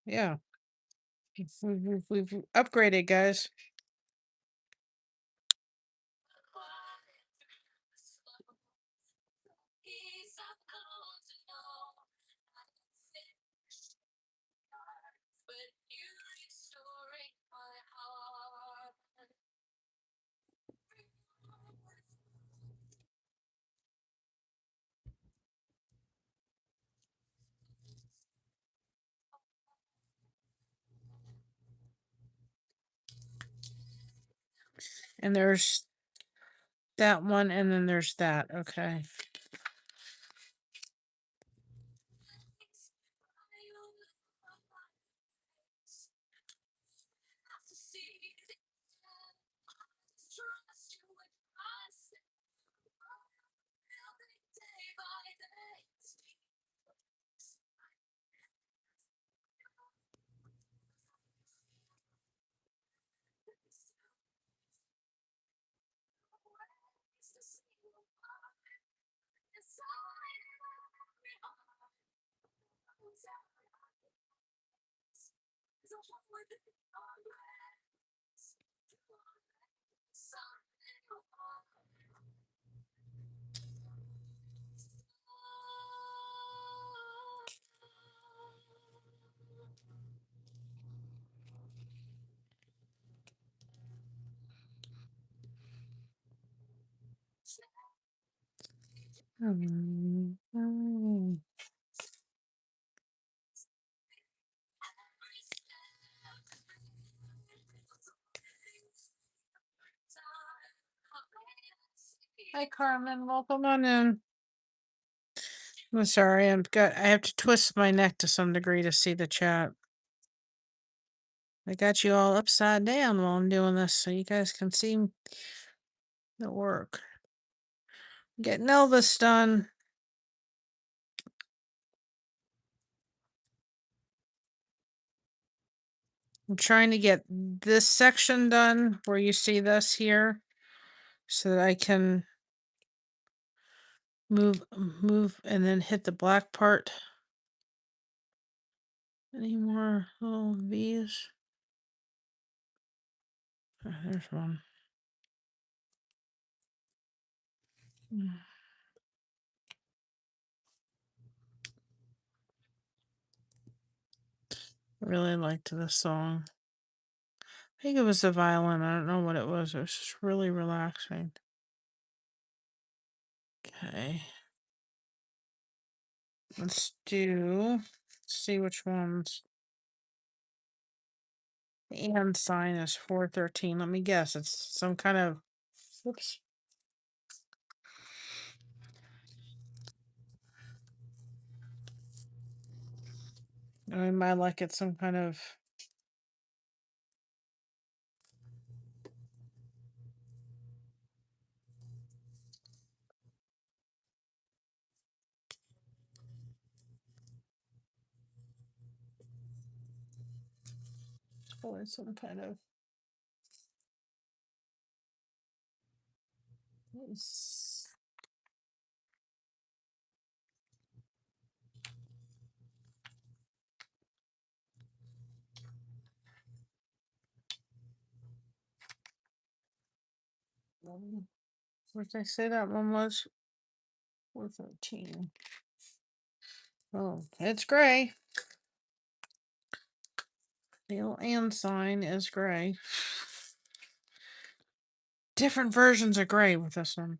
Yeah. We've upgraded, guys. And there's that one, and then there's that. Okay. Hi, Carmen. Welcome on in. I'm sorry. I have to twist my neck to some degree to see the chat. I got you all upside down while I'm doing this, so you guys can see the work. Getting Elvis done. I'm trying to get this section done where you see this here, so that I can move, and then hit the black part. Any more little V's? Oh, there's one. Really liked this song. I think it was the violin. I don't know what it was. It was just really relaxing. Okay. See which ones. The and sign is 413. Let me guess. It's some kind of, whoops. I might like it some kind of, probably some kind of, s- what did I say that one was? 413. Oh, it's gray. The little and sign is gray. Different versions of gray with this one.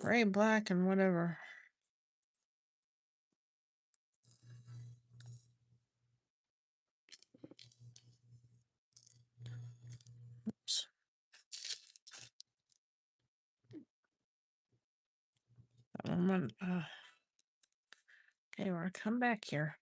Gray, black, and whatever. Oops. That one went, okay, we're gonna come back here.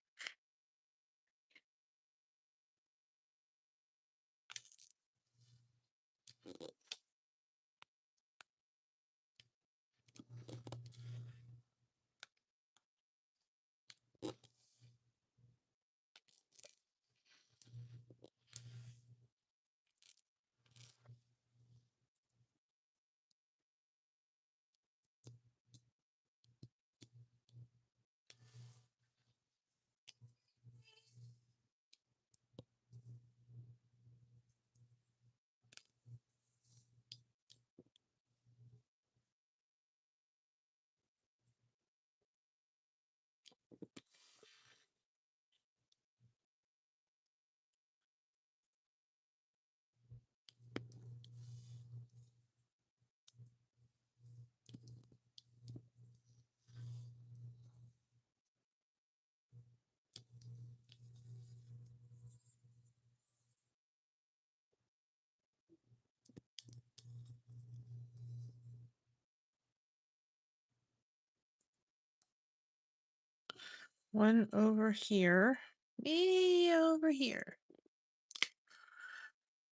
One over here. Me over here.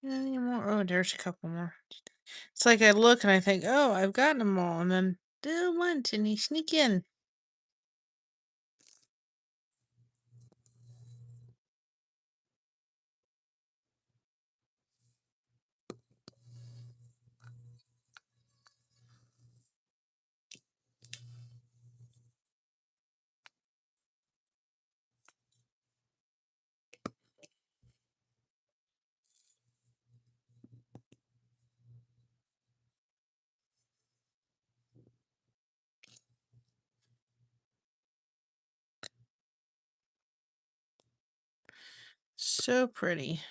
Any more? Oh, there's a couple more. It's like I look and I think, oh, I've gotten them all, and then do one and you sneak in. So pretty.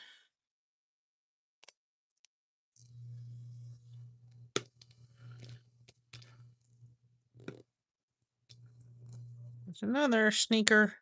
There's another sneaker.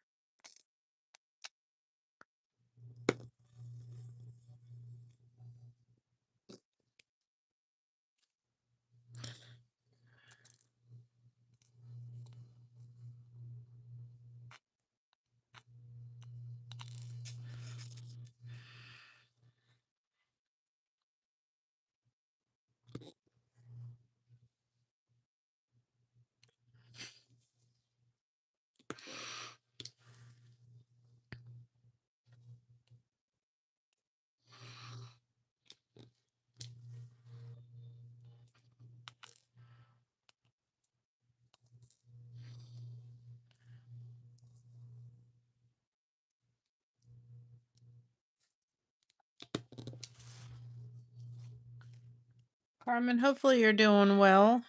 Carmen, hopefully you're doing well.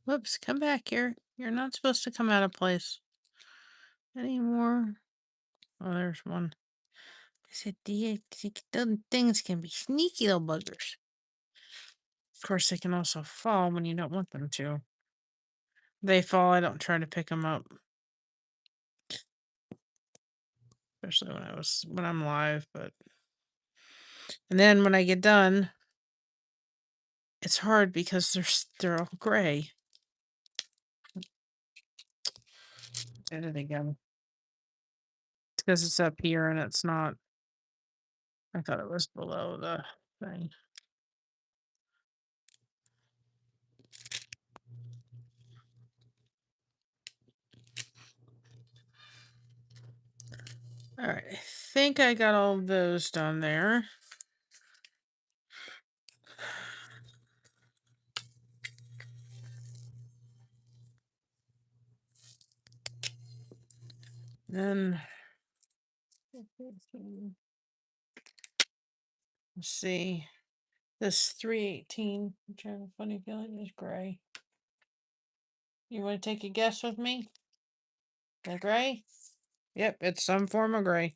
Whoops, come back here. You're not supposed to come out of place anymore. Oh, there's one. I said, them things can be sneaky little buggers. Of course, they can also fall when you don't want them to. They fall, I don't try to pick them up. Especially when I'm live, but and then when I get done, it's hard because they're all gray. There they go. It's because it's up here and it's not. I thought it was below the thing. All right, I think I got all those done there. Then let's see. This 318, which I have a funny feeling is gray. You want to take a guess with me? The gray? Yep, it's some form of gray.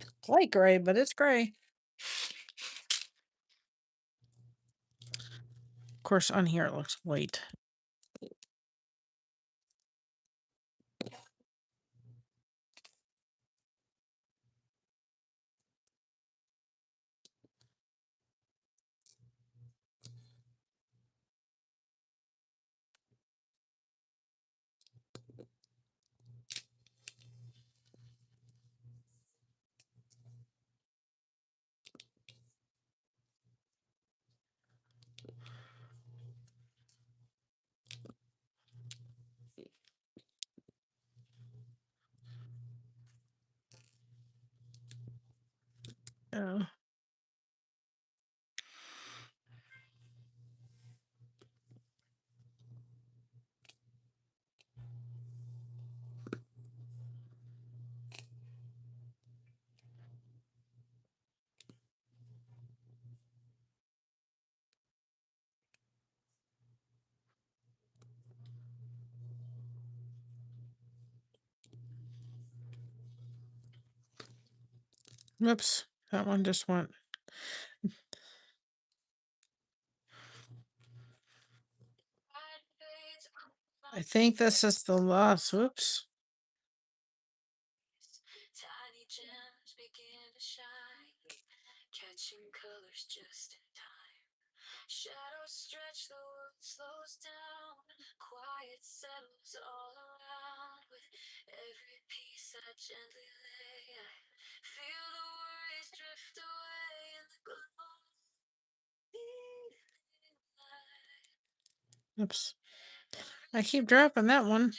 It's light gray, but it's gray. Of course, on here it looks white. Oh. Whoops, that one just went. I think this is the last. Whoops. Tiny gems begin to shine, catching colors just in time. Shadows stretch, the world slows down. Quiet settles all around. With every piece I gently lay, I feel the worries drift away in the glow. Oops. I keep dropping that one. In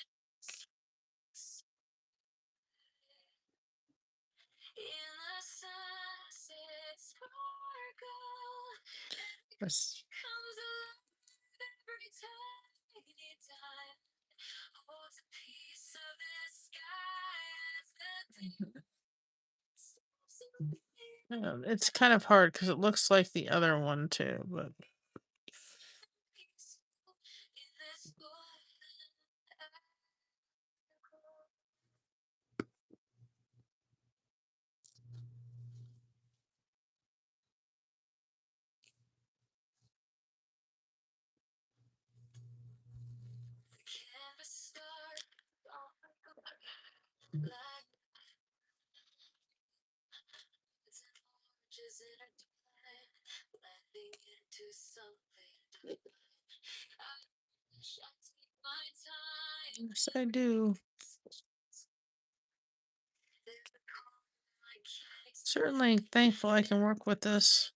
the sunset sparkle, Yes. comes alive every tiny time. Holds a piece of the sky as the It's kind of hard because it looks like the other one too, but peaceful in this golden afterglow. The canvas starts on black and oranges intertwine, blending into something divine. I wish I take my time. yes, I do. There's a calm I can't explain. Certainly thankful I can work with this.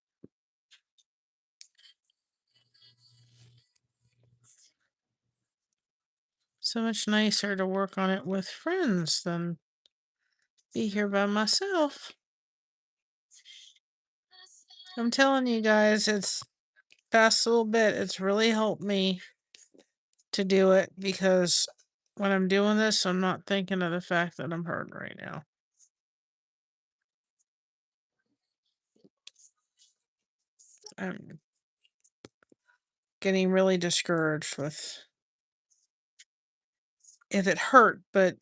So much nicer to work on it with friends than be here by myself. I'm telling you guys, it's past a little bit. It's really helped me to do it because when I'm doing this, I'm not thinking of the fact that I'm hurting right now. I'm getting really discouraged with if it hurt, but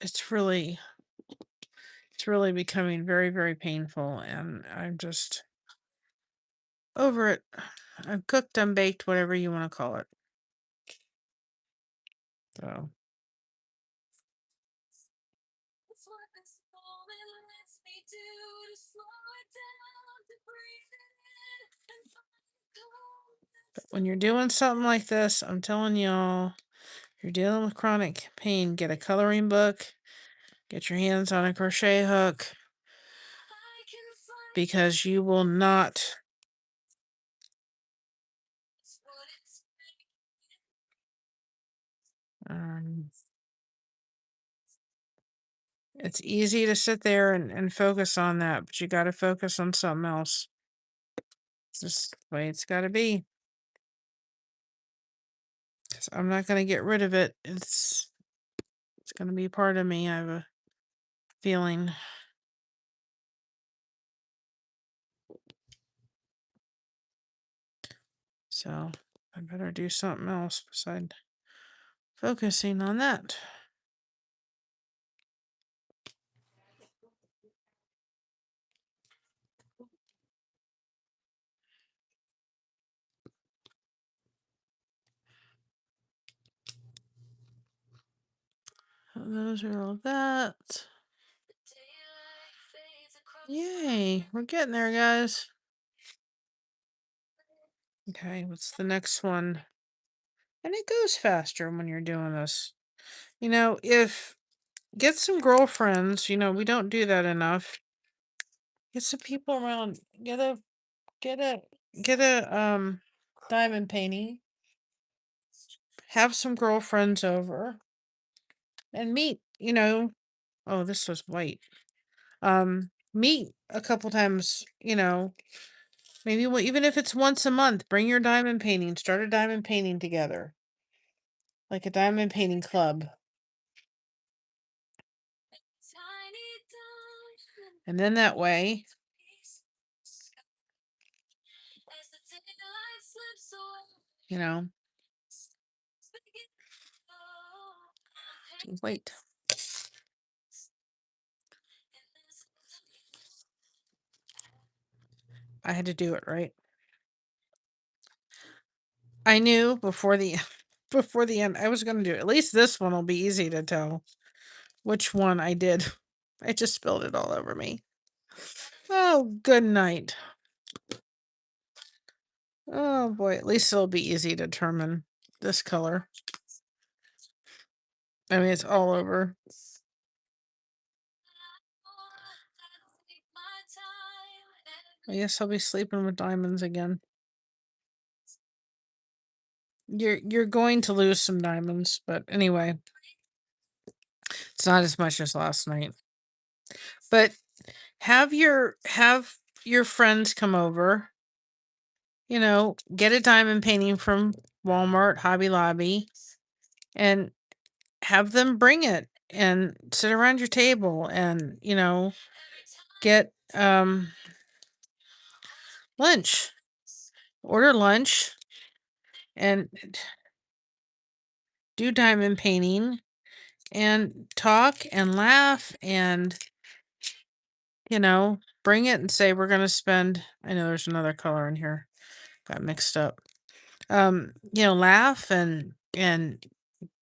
it's really becoming very, very painful, and I'm just over it. I'm cooked, I'm baked, whatever you want to call it. So It's what this moment lets me do to slow it down, to breathe it in and find calm. when you're doing something like this, I'm telling y'all, you're dealing with chronic pain, get a coloring book, get your hands on a crochet hook, I can find because you will not. it's what it's Um, it's easy to sit there and focus on that, but you got to focus on something else. It's just the way it's got to be. 'Cause I'm not going to get rid of it. It's going to be part of me. I have a feeling. So I better do something else besides focusing on that. So those are all that. daylight fades across Yay, we're getting there, guys. Okay, what's the next one? And it goes faster when you're doing this. If get some girlfriends, we don't do that enough. Get some people around. Get a get a diamond painting. Have some girlfriends over and meet. Oh, this was white. Meet a couple times, maybe even if it's once a month, bring your diamond painting, start a diamond painting together, like a diamond painting club. tiny diamond And then that way, piece as the daylight slips away. you know, Begin to wait. in this I had to do it right. I knew before the before the end I was going to do it. At least this one will be easy to tell which one I did. I just spilled it all over me. Oh, good night. Oh boy, at least it'll be easy to determine this color. I mean, it's all over. take my time I guess I'll be sleeping with diamonds again. You're going to lose some diamonds, but anyway, it's not as much as last night. But have your friends come over. Get a diamond painting from Walmart, Hobby Lobby, and have them bring it and sit around your table and, get lunch. Order lunch and do diamond painting and talk and laugh and, bring it and say we're going to spend. I know there's another color in here. Got mixed up. Laugh and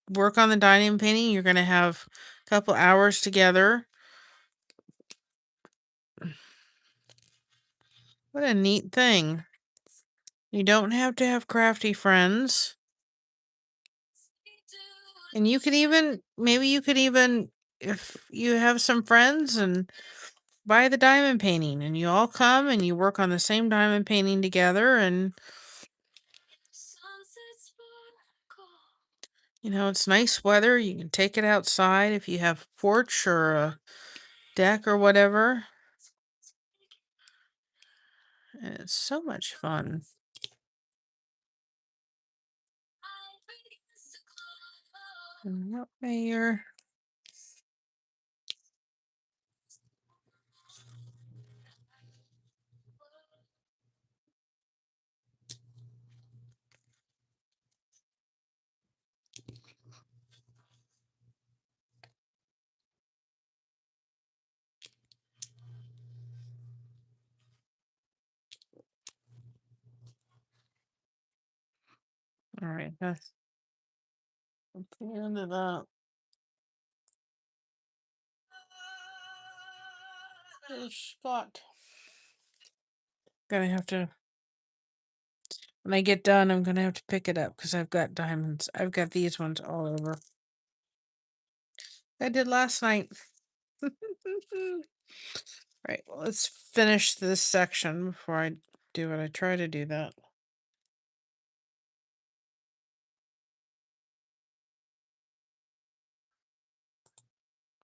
work on the dining painting. You're going to have a couple hours together. What a neat thing. You don't have to have crafty friends. And you could even, if you have some friends, and buy the diamond painting and you all come and you work on the same diamond painting together. And, sunset sparkle. it's nice weather. You can take it outside if you have a porch or a deck or whatever. And it's so much fun. And what mayor? All right, that's the end of that. There's Scott. Gonna have to, when I get done, I'm gonna have to pick it up because I've got diamonds. I've got these ones all over. I did last night. Right, well, let's finish this section before I do it. I try to do that.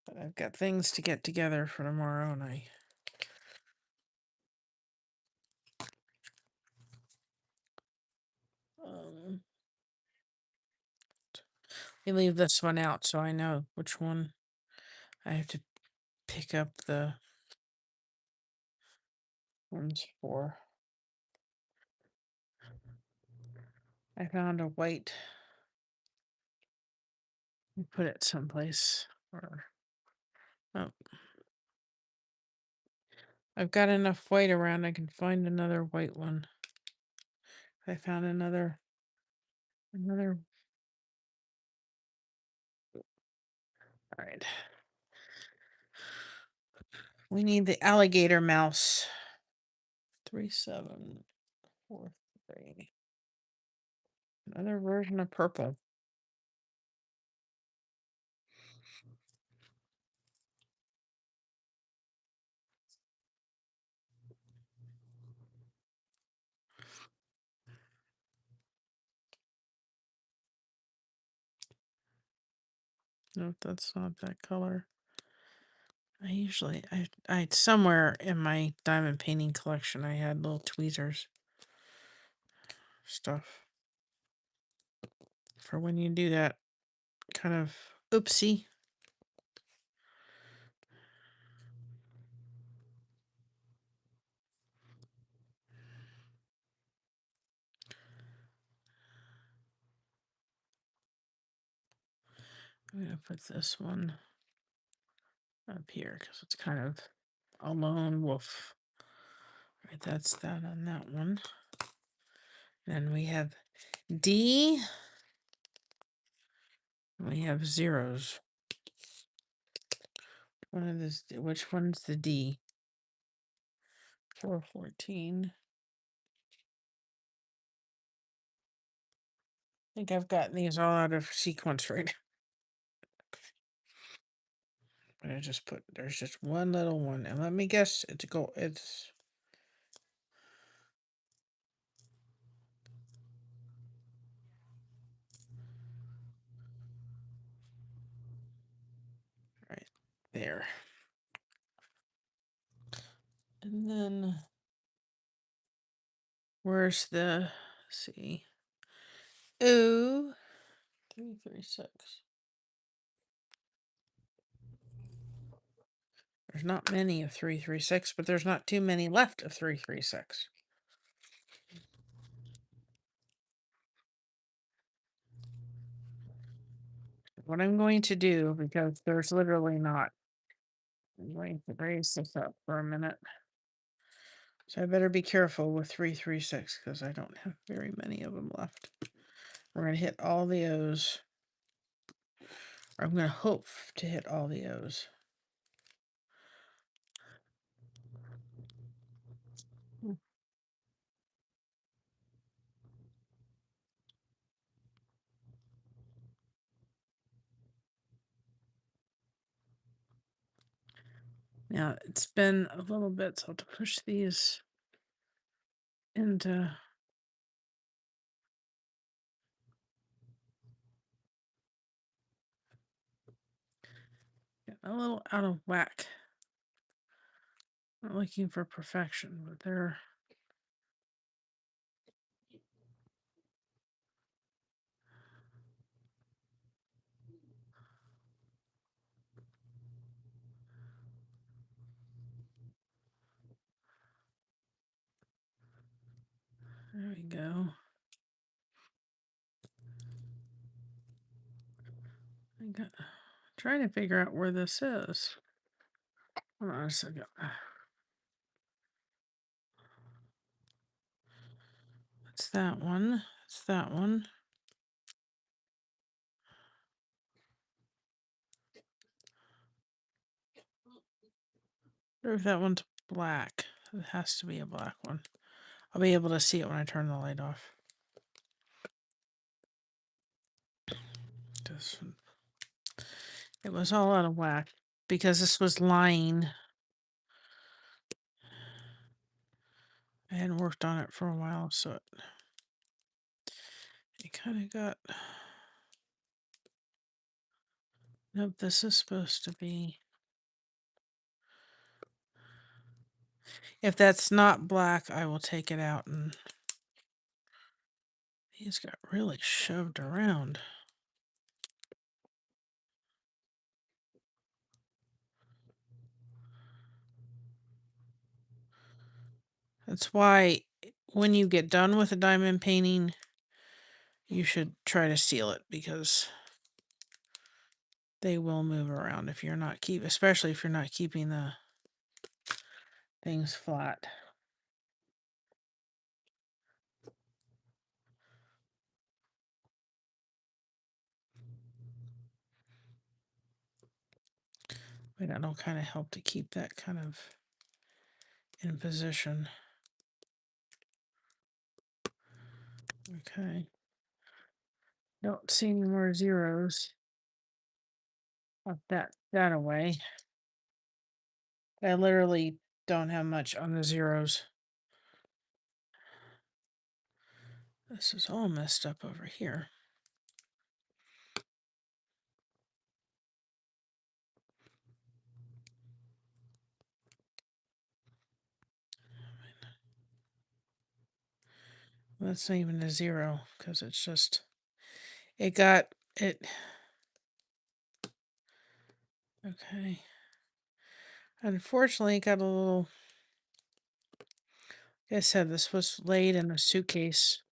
But I've got things to get together for tomorrow, and um, I leave this one out so I know which one I have to pick up the ones for. I found a white. Put it someplace. Or oh, I've got enough white around. I can find another white one. I found another. All right. We need the alligator mouse. 3743. Another version of purple. Nope, that's not that color. I somewhere in my diamond painting collection I had little tweezers stuff for when you do that kind of oopsie. I'm gonna put this one up here because it's kind of a lone wolf. All right, that's that on that one. Then we have D. We have zeros. One of this. Which one's the D? 414. I think I've gotten these all out of sequence right. But I just put, there's just one little one, and let me guess, it's right there. And then where's the, let's see, O 336. There's not many of 336, but there's not too many left of 336. What I'm going to do, because there's literally not, I'm going to raise this up for a minute. So I better be careful with 336 because I don't have very many of them left. We're going to hit all the O's. Or I'm going to hope to hit all the O's. Now it's been a little bit, so I'll have to push these into a little out of whack. Not looking for perfection, but there we go. Trying to figure out where this is. Hold on a second. It's that one. It's that one. wonder if that one's black. It has to be a black one. I'll be able to see it when I turn the light off. This one. It was all out of whack because this was lying. I hadn't worked on it for a while, so it kind of got. Nope, this is supposed to be. If that's not black, I will take it out, and these got really shoved around. That's why when you get done with a diamond painting, you should try to seal it because they will move around if you're not especially if you're not keeping the things flat. But that'll kind of help to keep that kind of in position. Okay. Don't see any more zeros. Put that away. I literally don't have much on the zeros. This is all messed up over here. That's not even a zero because it's just, it got it. Okay. Unfortunately, it got a little, like I said, this was laid in a suitcase.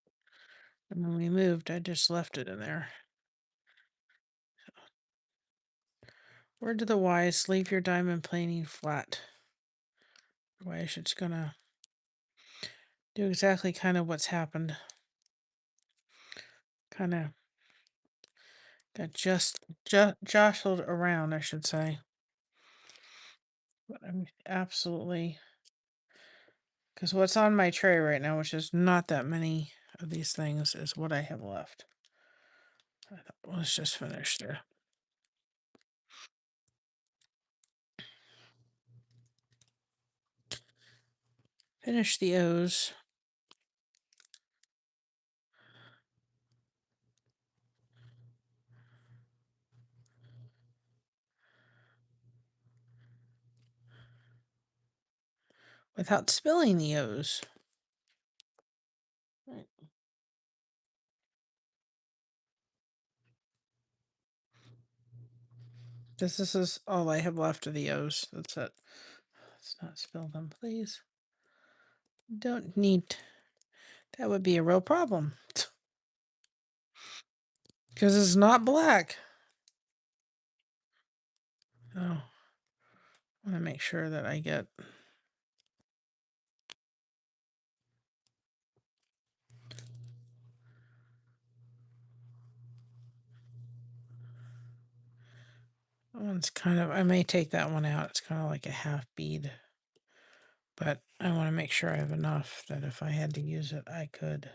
And when we moved, I just left it in there. Word to the wise, leave your diamond planing flat. Otherwise, it's gonna do exactly kind of what's happened. Kind of got just jostled around, I should say. But I'm absolutely, because what's on my tray right now, which is not that many of these things, is what I have left. Let's just finish there. Finish the O's. Without spilling the O's. Right. This is all I have left of the O's. That's it. Let's not spill them, please. Don't need. That would be a real problem. Because it's not black. Oh. I want to make sure that I get. That one's kind of, I may take that one out. It's kind of like a half bead. But I want to make sure I have enough that if I had to use it, I could.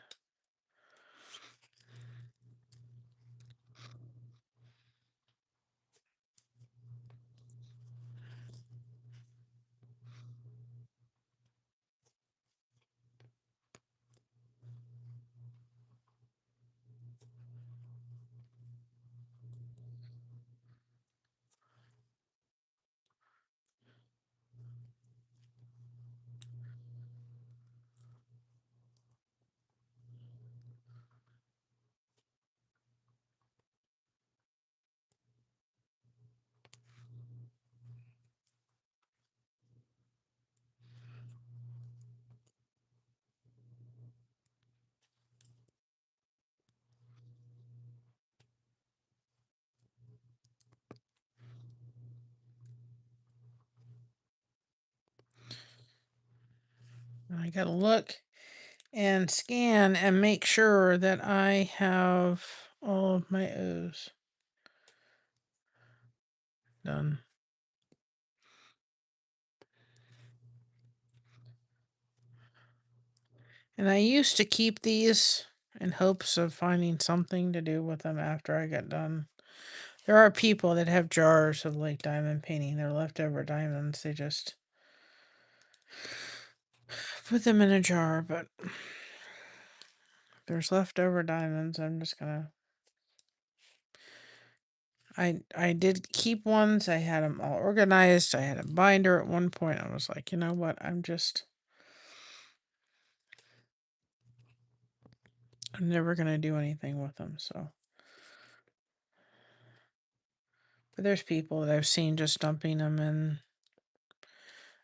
I gotta look and scan and make sure that I have all of my O's done. And I used to keep these in hopes of finding something to do with them after I got done. There are people that have jars of like diamond painting, their leftover diamonds. They just put them in a jar, but there's leftover diamonds. I'm just gonna. I did keep ones. I had them all organized. I had a binder at one point. I was like, you know what? I'm never gonna do anything with them. So, but there's people that I've seen just dumping them in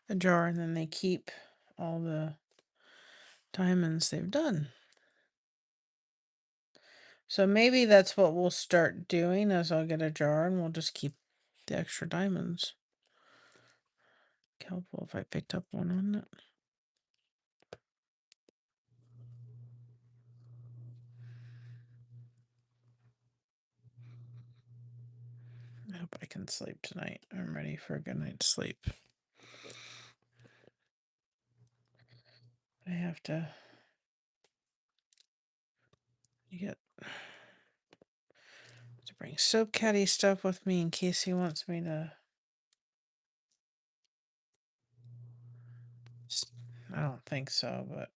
a jar and then they keep all the diamonds they've done. So maybe that's what we'll start doing is I'll get a jar and we'll just keep the extra diamonds. Helpful if I picked up one on it. I hope I can sleep tonight. I'm ready for a good night's sleep. I have to get bring Soap Caddy stuff with me in case he wants me to. I don't think so, but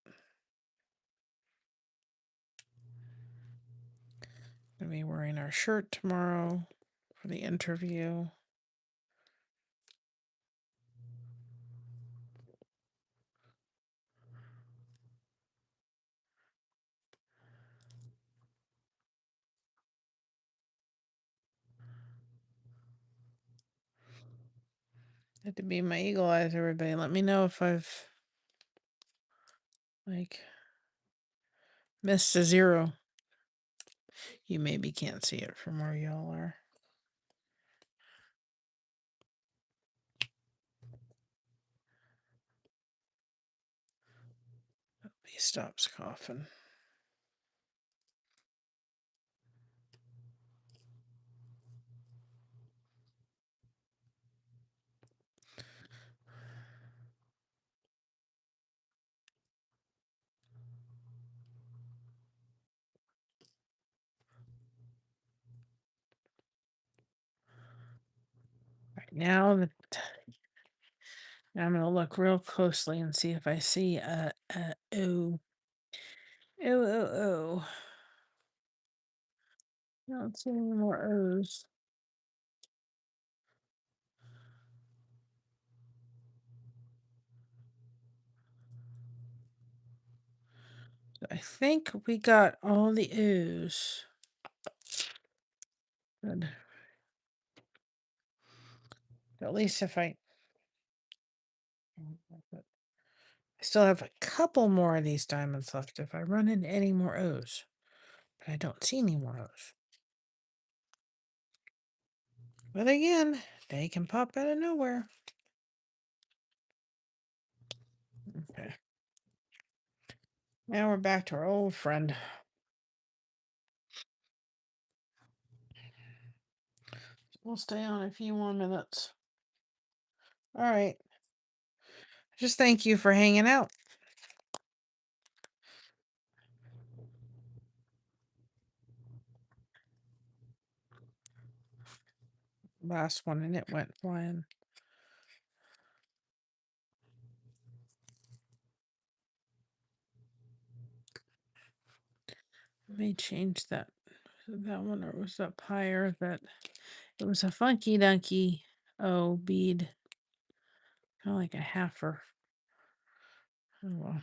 I'm gonna be wearing our shirt tomorrow for the interview. Had to be my eagle eyes, everybody. Let me know if I've like missed a zero. You maybe can't see it from where y'all are. Hope he stops coughing. Right now, I'm gonna look real closely and see if I see a O. O. I don't see any more O's. I think we got all the O's. Good. At least if I still have a couple more of these diamonds left if I run into any more O's. But I don't see any more O's. But again, they can pop out of nowhere. Okay. Now we're back to our old friend. We'll stay on a few more minutes. All right. Just thank you for hanging out. Last one and it went flying. I may change that one, or it was up higher. That it was a funky dunky bead, kind of like a halfer. Oh well.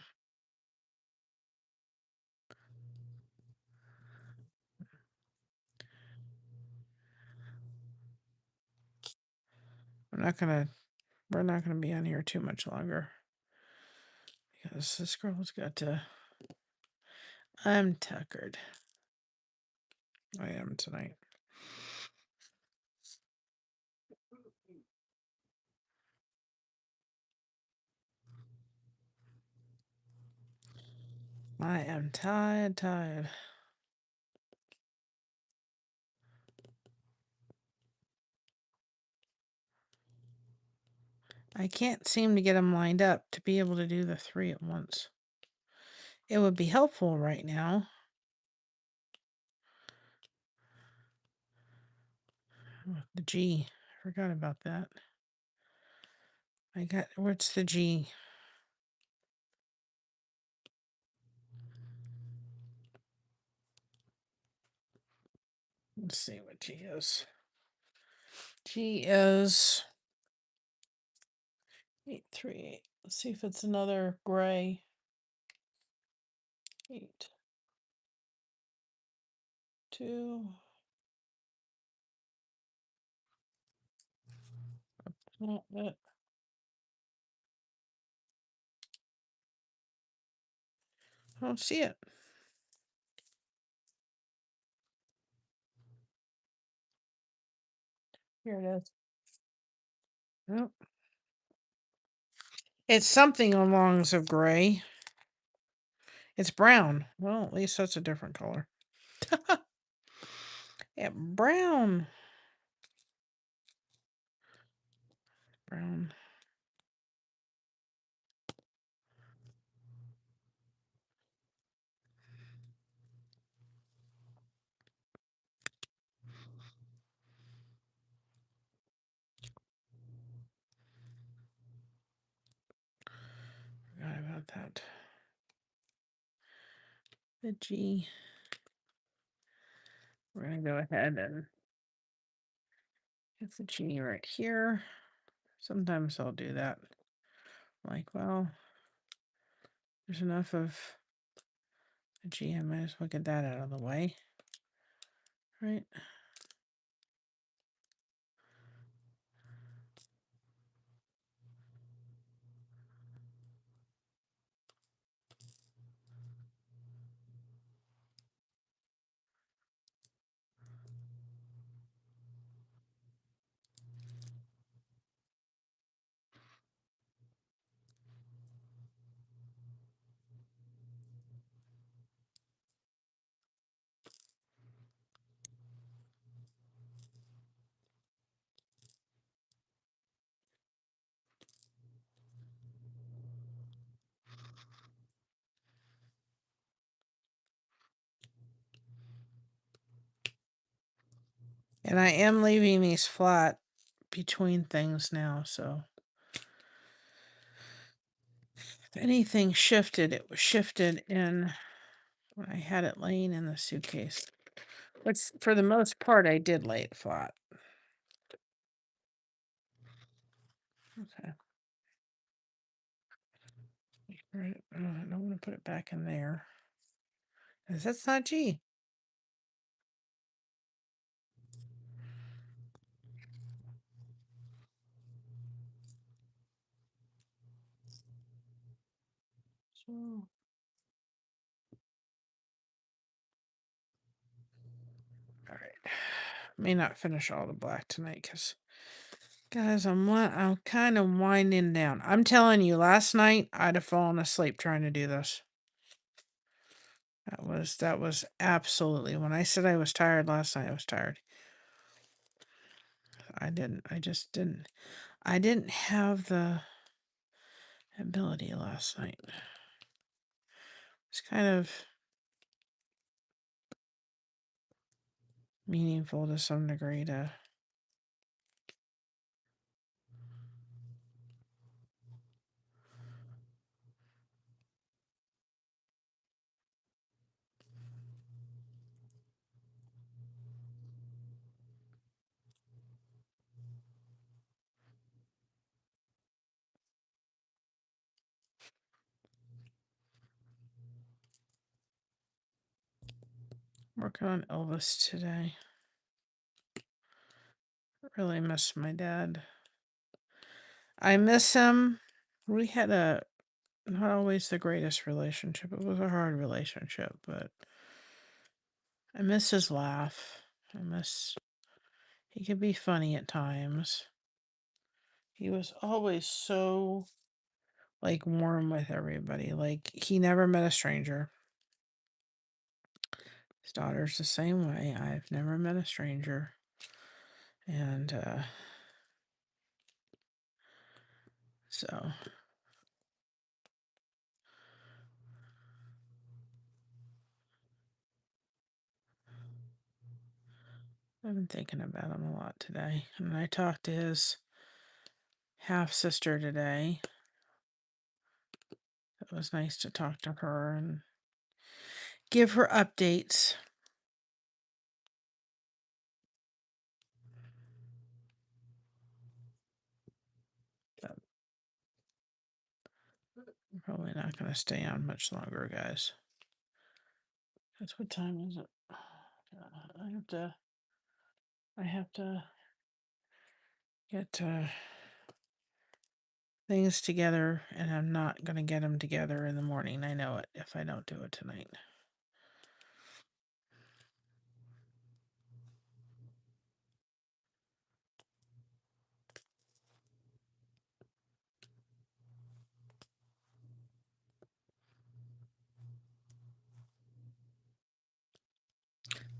We're not gonna be on here too much longer because this girl's got to. I'm tuckered. I am tonight. I am tired. I can't seem to get them lined up to be able to do the 3 at once. It would be helpful right now. Oh, the G. Forgot about that. What's the G? Let's see what G is. G is 838. Let's see if it's another gray. 8, 2. Not it. I don't see it. Here it is. Nope. It's something along of gray. It's brown. Well, at least that's a different color. Yeah, brown. Brown. Forgot about that. The G. We're going to go ahead and get the G right here. Sometimes I'll do that. Like, well, there's enough of the G. I might as well get that out of the way. Right? And I am leaving these flat between things now, so if anything shifted, it was shifted in when I had it laying in the suitcase. But for the most part, I did lay it flat. Okay. Right. I don't want to put it back in there. Because that's not G. So, all right. May not finish all the black tonight because, guys, I'm kind of winding down. I'm telling you, last night I'd have fallen asleep trying to do this. That was absolutely, when I said I was tired last night, I was tired. I just didn't. I didn't have the ability last night. It's kind of meaningful to some degree to work on Elvis today. I really miss my dad. I miss him. We had a not always the greatest relationship. It was a hard relationship, but I miss his laugh. He could be funny at times. He was always so like warm with everybody. Like he never met a stranger. His daughter's the same way. I've never met a stranger. And so I've been thinking about him a lot today. And I talked to his half sister today. It was nice to talk to her and give her updates. But I'm probably not going to stay on much longer, guys. That's what time is it? I have to get things together, and I'm not going to get them together in the morning. I know it if I don't do it tonight.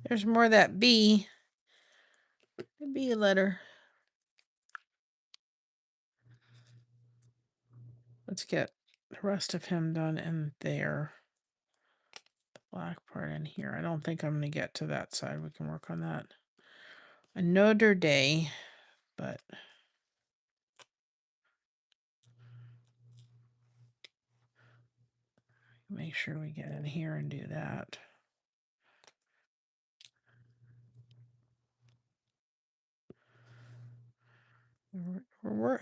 There's more of that B. The B letter. Let's get the rest of him done in there. The black part in here. I don't think I'm going to get to that side. We can work on that another day, but make sure we get in here and do that.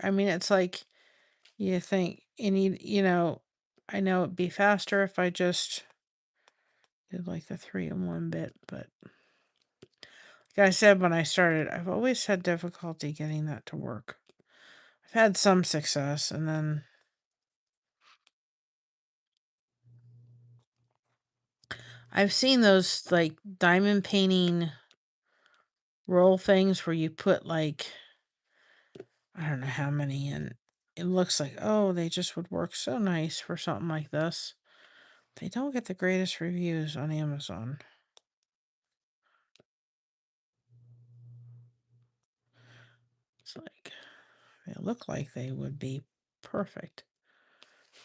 I mean, it's like you think you know, I know it'd be faster if I just did like the 3-in-1 bit, but like I said when I started, I've always had difficulty getting that to work. I've had some success, and then I've seen those like diamond painting roll things where you put like, I don't know how many, and it looks like, oh, they just would work so nice for something like this. They don't get the greatest reviews on Amazon. It's like, they look like they would be perfect.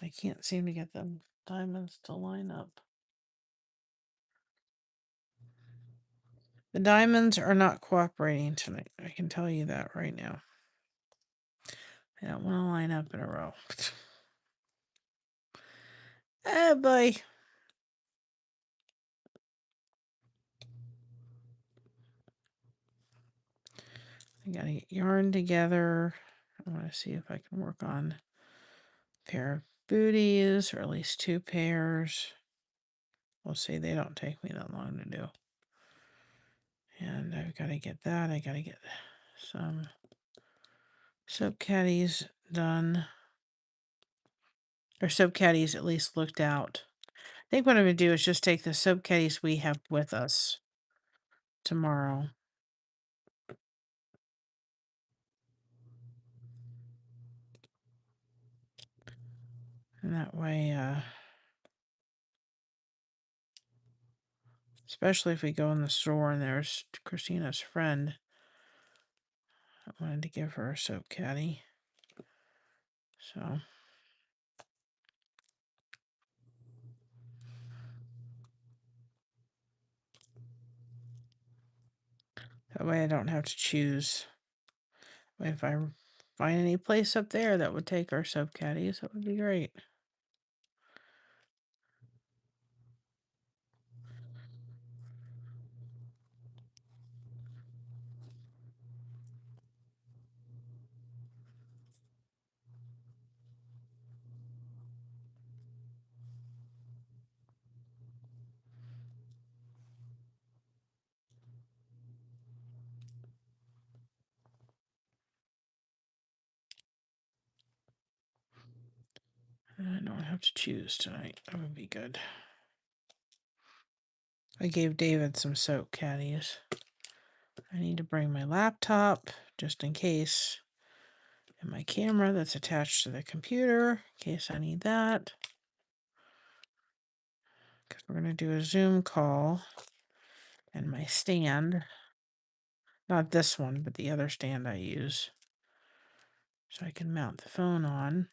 I can't seem to get them diamonds to line up. The diamonds are not cooperating tonight. I can tell you that right now. I don't want to line up in a row. Oh boy. I gotta get yarn together. I want to see if I can work on a pair of booties, or at least 2 pairs. We'll see. They don't take me that long to do. And I've got to get that. I got to get some soap caddies done. Or soap caddies at least looked out. I think what I'm going to do is just take the soap caddies we have with us tomorrow. And that way, especially if we go in the store and there's Christina's friend, I wanted to give her a soap caddy. So that way I don't have to choose. If I find any place up there that would take our soap caddies, that would be great. And I don't have to choose tonight. That would be good. I gave David some soap caddies. I need to bring my laptop just in case, and my camera that's attached to the computer in case I need that. Because we're going to do a Zoom call, and my stand, not this one, but the other stand I use, so I can mount the phone on.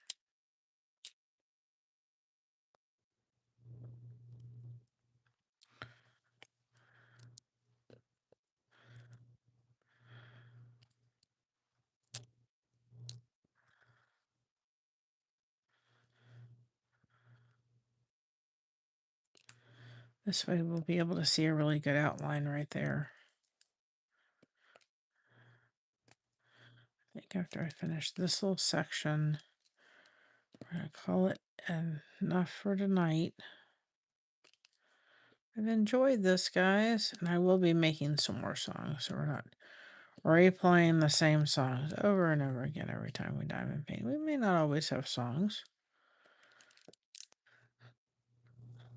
This way we'll be able to see a really good outline right there. I think after I finish this little section, we're going to call it enough for tonight. I've enjoyed this, guys, and I will be making some more songs, so we're not replaying the same songs over and over again every time we diamond paint. We may not always have songs.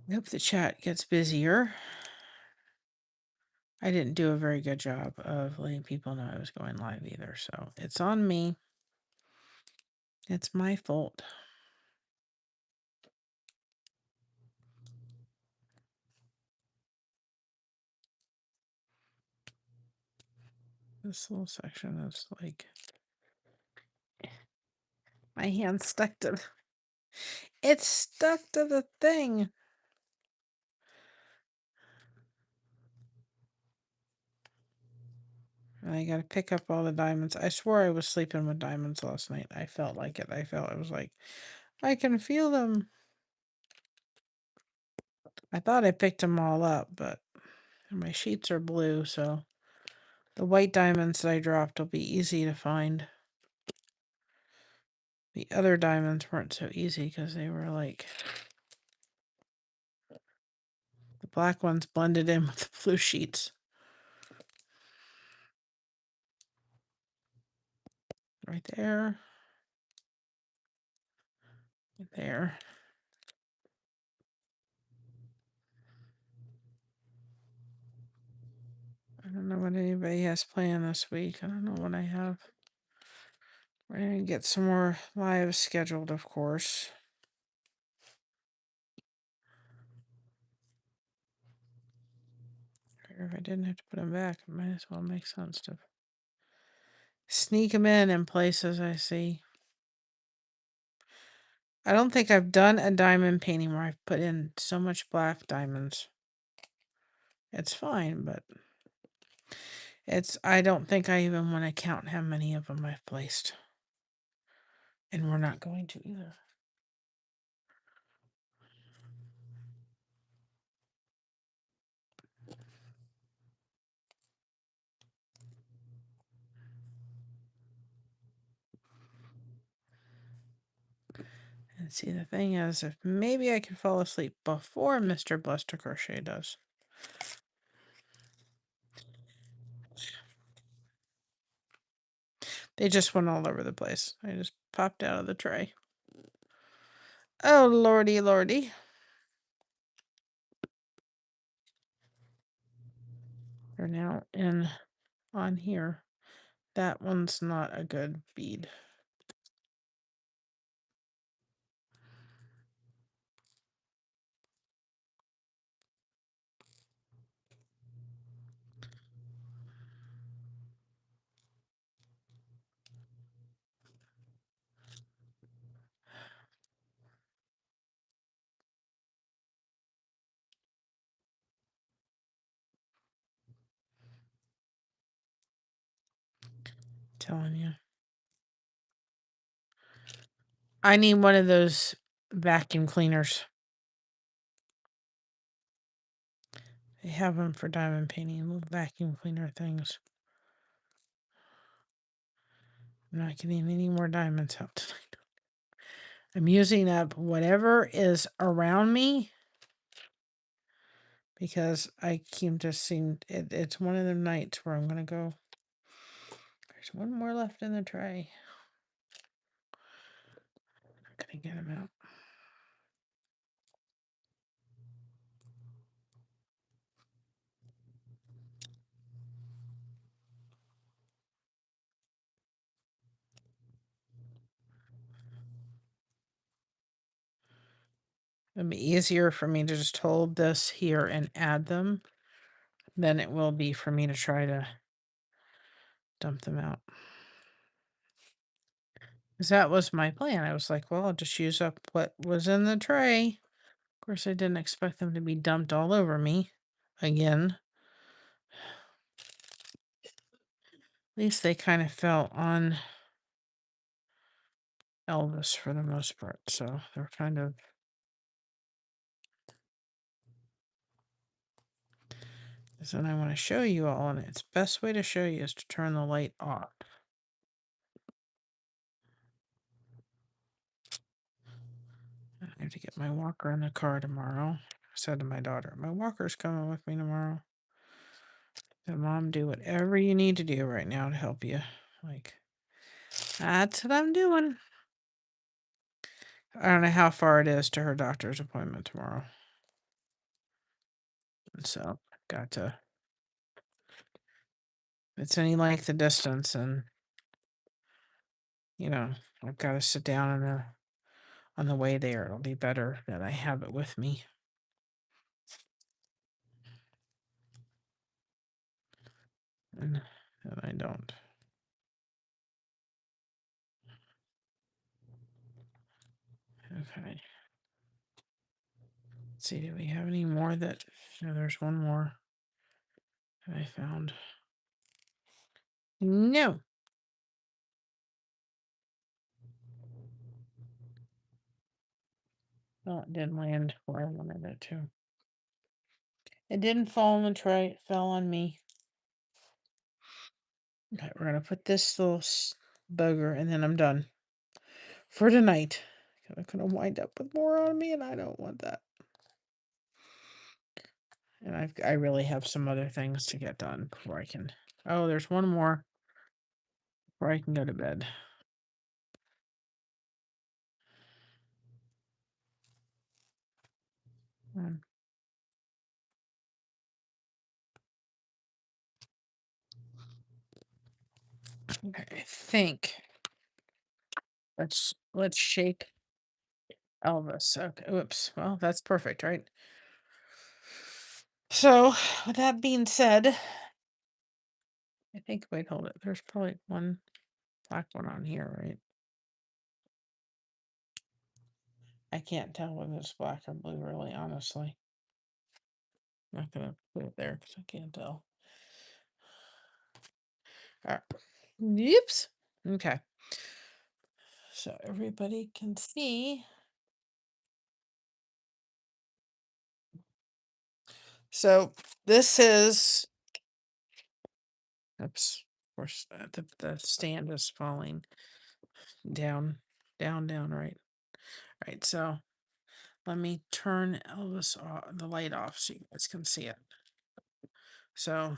I hope the chat gets busier. I didn't do a very good job of letting people know I was going live either, so it's on me. It's my fault. This little section is like my hand stuck to it's stuck to the thing. I gotta pick up all the diamonds. I swore I was sleeping with diamonds last night. I felt like it. I was like, I can feel them. I thought I picked them all up, but my sheets are blue, so the white diamonds that I dropped will be easy to find. The other diamonds weren't so easy because they were like the black ones blended in with the blue sheets. Right there. Right there. I don't know what anybody has planned this week. I don't know what I have. We're going to get some more lives scheduled, of course. If I didn't have to put them back, it might as well make sense to sneak them in places I see. I don't think I've done a diamond painting where I've put in so much black diamonds. It's fine, but I don't think I even want to count how many of them I've placed. And we're not going to either. And see, the thing is, if maybe I can fall asleep before Mr. Bluster Crochet does. They just went all over the place. I just popped out of the tray. Oh, lordy, lordy. They're now in on here. That one's not a good bead. Telling you. I need one of those vacuum cleaners. They have them for diamond painting, little vacuum cleaner things. I'm not getting any more diamonds out tonight. I'm using up whatever is around me because I keep just seeing it's one of them nights where I'm going to go. There's one more left in the tray. I'm not going to get them out. It'll be easier for me to just hold this here and add them than it will be for me to try to dump them out. Because that was my plan. I was like, well, I'll just use up what was in the tray. Of course, I didn't expect them to be dumped all over me again. At least they kind of fell on Elvis for the most part. So they're kind of So then I want to show you all, and its best way to show you is to turn the light off. I have to get my walker in the car tomorrow. I said to my daughter, my walker's coming with me tomorrow. And Mom, do whatever you need to do right now to help you. Like, that's what I'm doing. I don't know how far it is to her doctor's appointment tomorrow. And so got to, it's any length of distance, and I've got to sit down on the way there. It'll be better that I have it with me. And that I don't. Okay. Let's see, do we have any more that, no, there's one more that I found. No. Well, it didn't land where I wanted it to. It didn't fall on the tray, it fell on me. Okay, we're gonna put this little bugger, and then I'm done for tonight. I'm gonna wind up with more on me, and I don't want that. And I really have some other things to get done before I can. Oh, there's one more before I can go to bed. Okay, I think let's shake Elvis. Okay, oops. Well, that's perfect, right? So, with that being said, I think, wait, hold it. There's probably one black one on here, right? I can't tell whether it's black or blue, really, honestly. I'm not gonna put it there because I can't tell. All right. Oops. Okay. So everybody can see. So this is, oops, of course, the stand is falling down, down, right? Right, so let me turn Elvis off, the light off so you guys can see it. So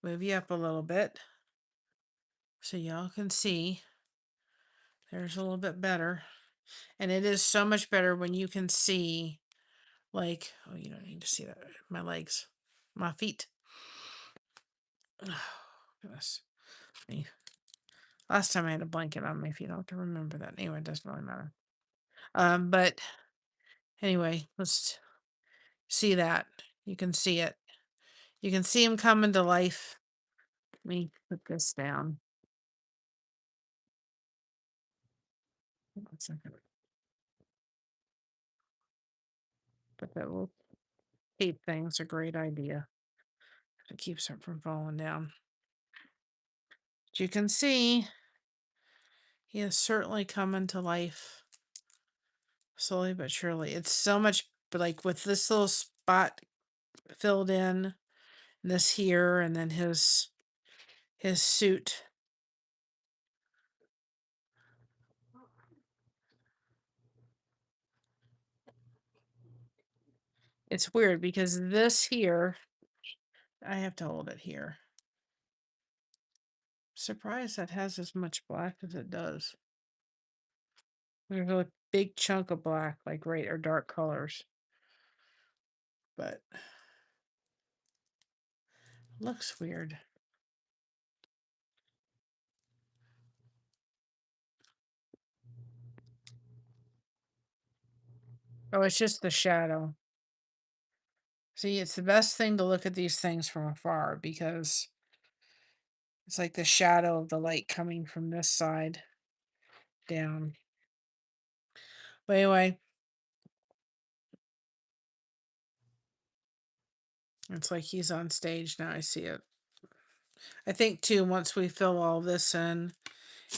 move you up a little bit so y'all can see. There's a little bit better. And it is so much better when you can see, like, oh, you don't need to see that. My legs, my feet. Oh, goodness. Me. Last time I had a blanket on my feet. I'll have to remember that. Anyway, it doesn't really matter. But anyway, let's see that. You can see it. You can see him coming to life. Let me put this down. 1 second. But that little tape thing's a great idea. It keeps it from falling down. But you can see he is certainly coming to life. Slowly but surely. It's so much, but like with this little spot filled in, this here, and then his suit. It's weird because this here, I have to hold it here. Surprised that has as much black as it does. There's a big chunk of black, like right or dark colors. But looks weird. Oh, it's just the shadow. See, it's the best thing to look at these things from afar because it's like the shadow of the light coming from this side down. But anyway, it's like he's on stage now. I see it. I think too, once we fill all this in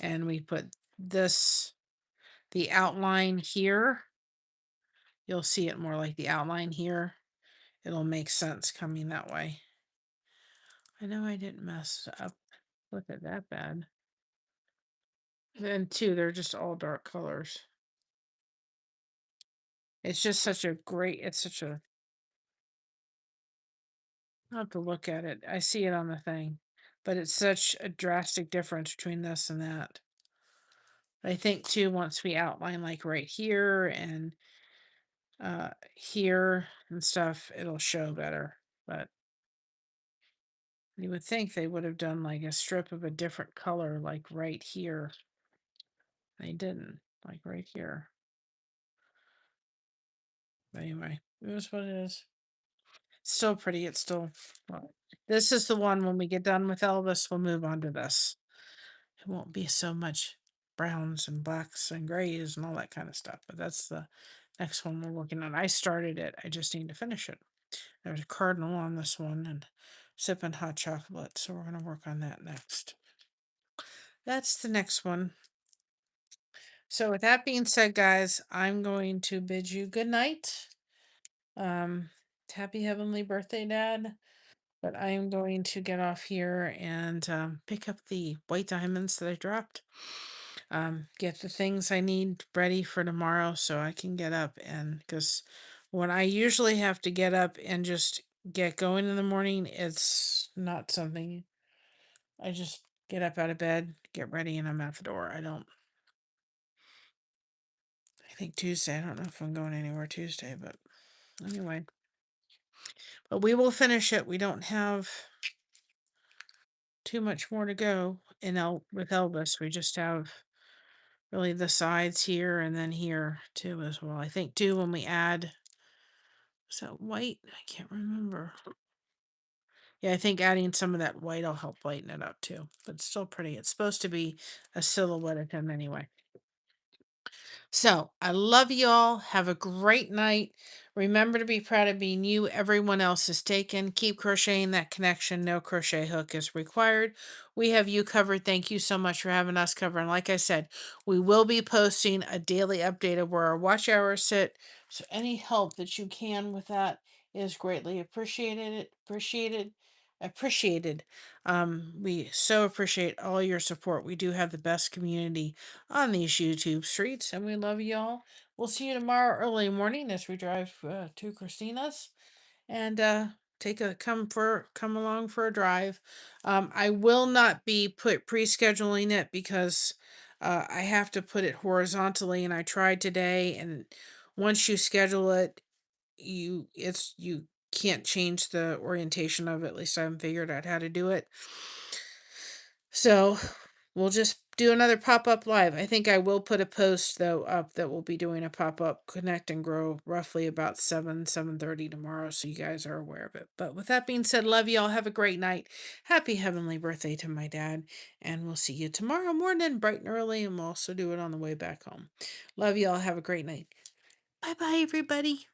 and we put this, the outline here, you'll see it more like the outline here. it'll make sense coming that way. I know I didn't mess up with it that bad. Then too, they're just all dark colors. It's just such a great, it's such a, I'll have to look at it. I see it on the thing, but it's such a drastic difference between this and that. I think too, once we outline like right here and here and stuff, it'll show better. But you would think they would have done like a strip of a different color, like right here. They didn't, like right here. But anyway, it is what it is. Still pretty. It's still, well, this is the one when we get done with Elvis, we'll move on to this. It won't be so much browns and blacks and grays and all that kind of stuff. But that's the next one we're working on. I started it. I just need to finish it. There's a cardinal on this one and sipping hot chocolate. So we're going to work on that next. That's the next one. So with that being said, guys, I'm going to bid you good night. Happy heavenly birthday, Dad. But I am going to get off here and pick up the white diamonds that I dropped. Get the things I need ready for tomorrow so I can get up, and because when I usually have to get up and just get going in the morning, it's not something I just get up out of bed, get ready, and I'm out the door. I think Tuesday, I don't know if I'm going anywhere Tuesday, but anyway. But we will finish it. We don't have too much more to go with Elvis. We just have really the sides here and then here too as well. I think too when we add, is that white? I can't remember. Yeah, I think adding some of that white will help lighten it up too. But it's still pretty. It's supposed to be a silhouette of him anyway. So I love you all. Have a great night. Remember to be proud of being you. Everyone else is taken. Keep crocheting that connection. No crochet hook is required. We have you covered. Thank you so much for having us covered. And like I said, we will be posting a daily update of where our watch hours sit. So any help that you can with that is greatly appreciated. Appreciated. We so appreciate all your support. We do have the best community on these YouTube streets, and we love y'all. We'll see you tomorrow early morning as we drive to Christina's and come along for a drive. I will not be pre-scheduling it because I have to put it horizontally, and I tried today. And once you schedule it, you can't change the orientation of it. At least I haven't figured out how to do it. So we'll just do another pop-up live. I think I will put a post though up that we'll be doing a pop-up Connect and Grow roughly about 7:30 tomorrow, so you guys are aware of it. But with that being said, love you all. Have a great night. Happy heavenly birthday to my dad. And we'll see you tomorrow morning bright and early, and we'll also do it on the way back home. Love you all. Have a great night. Bye bye everybody.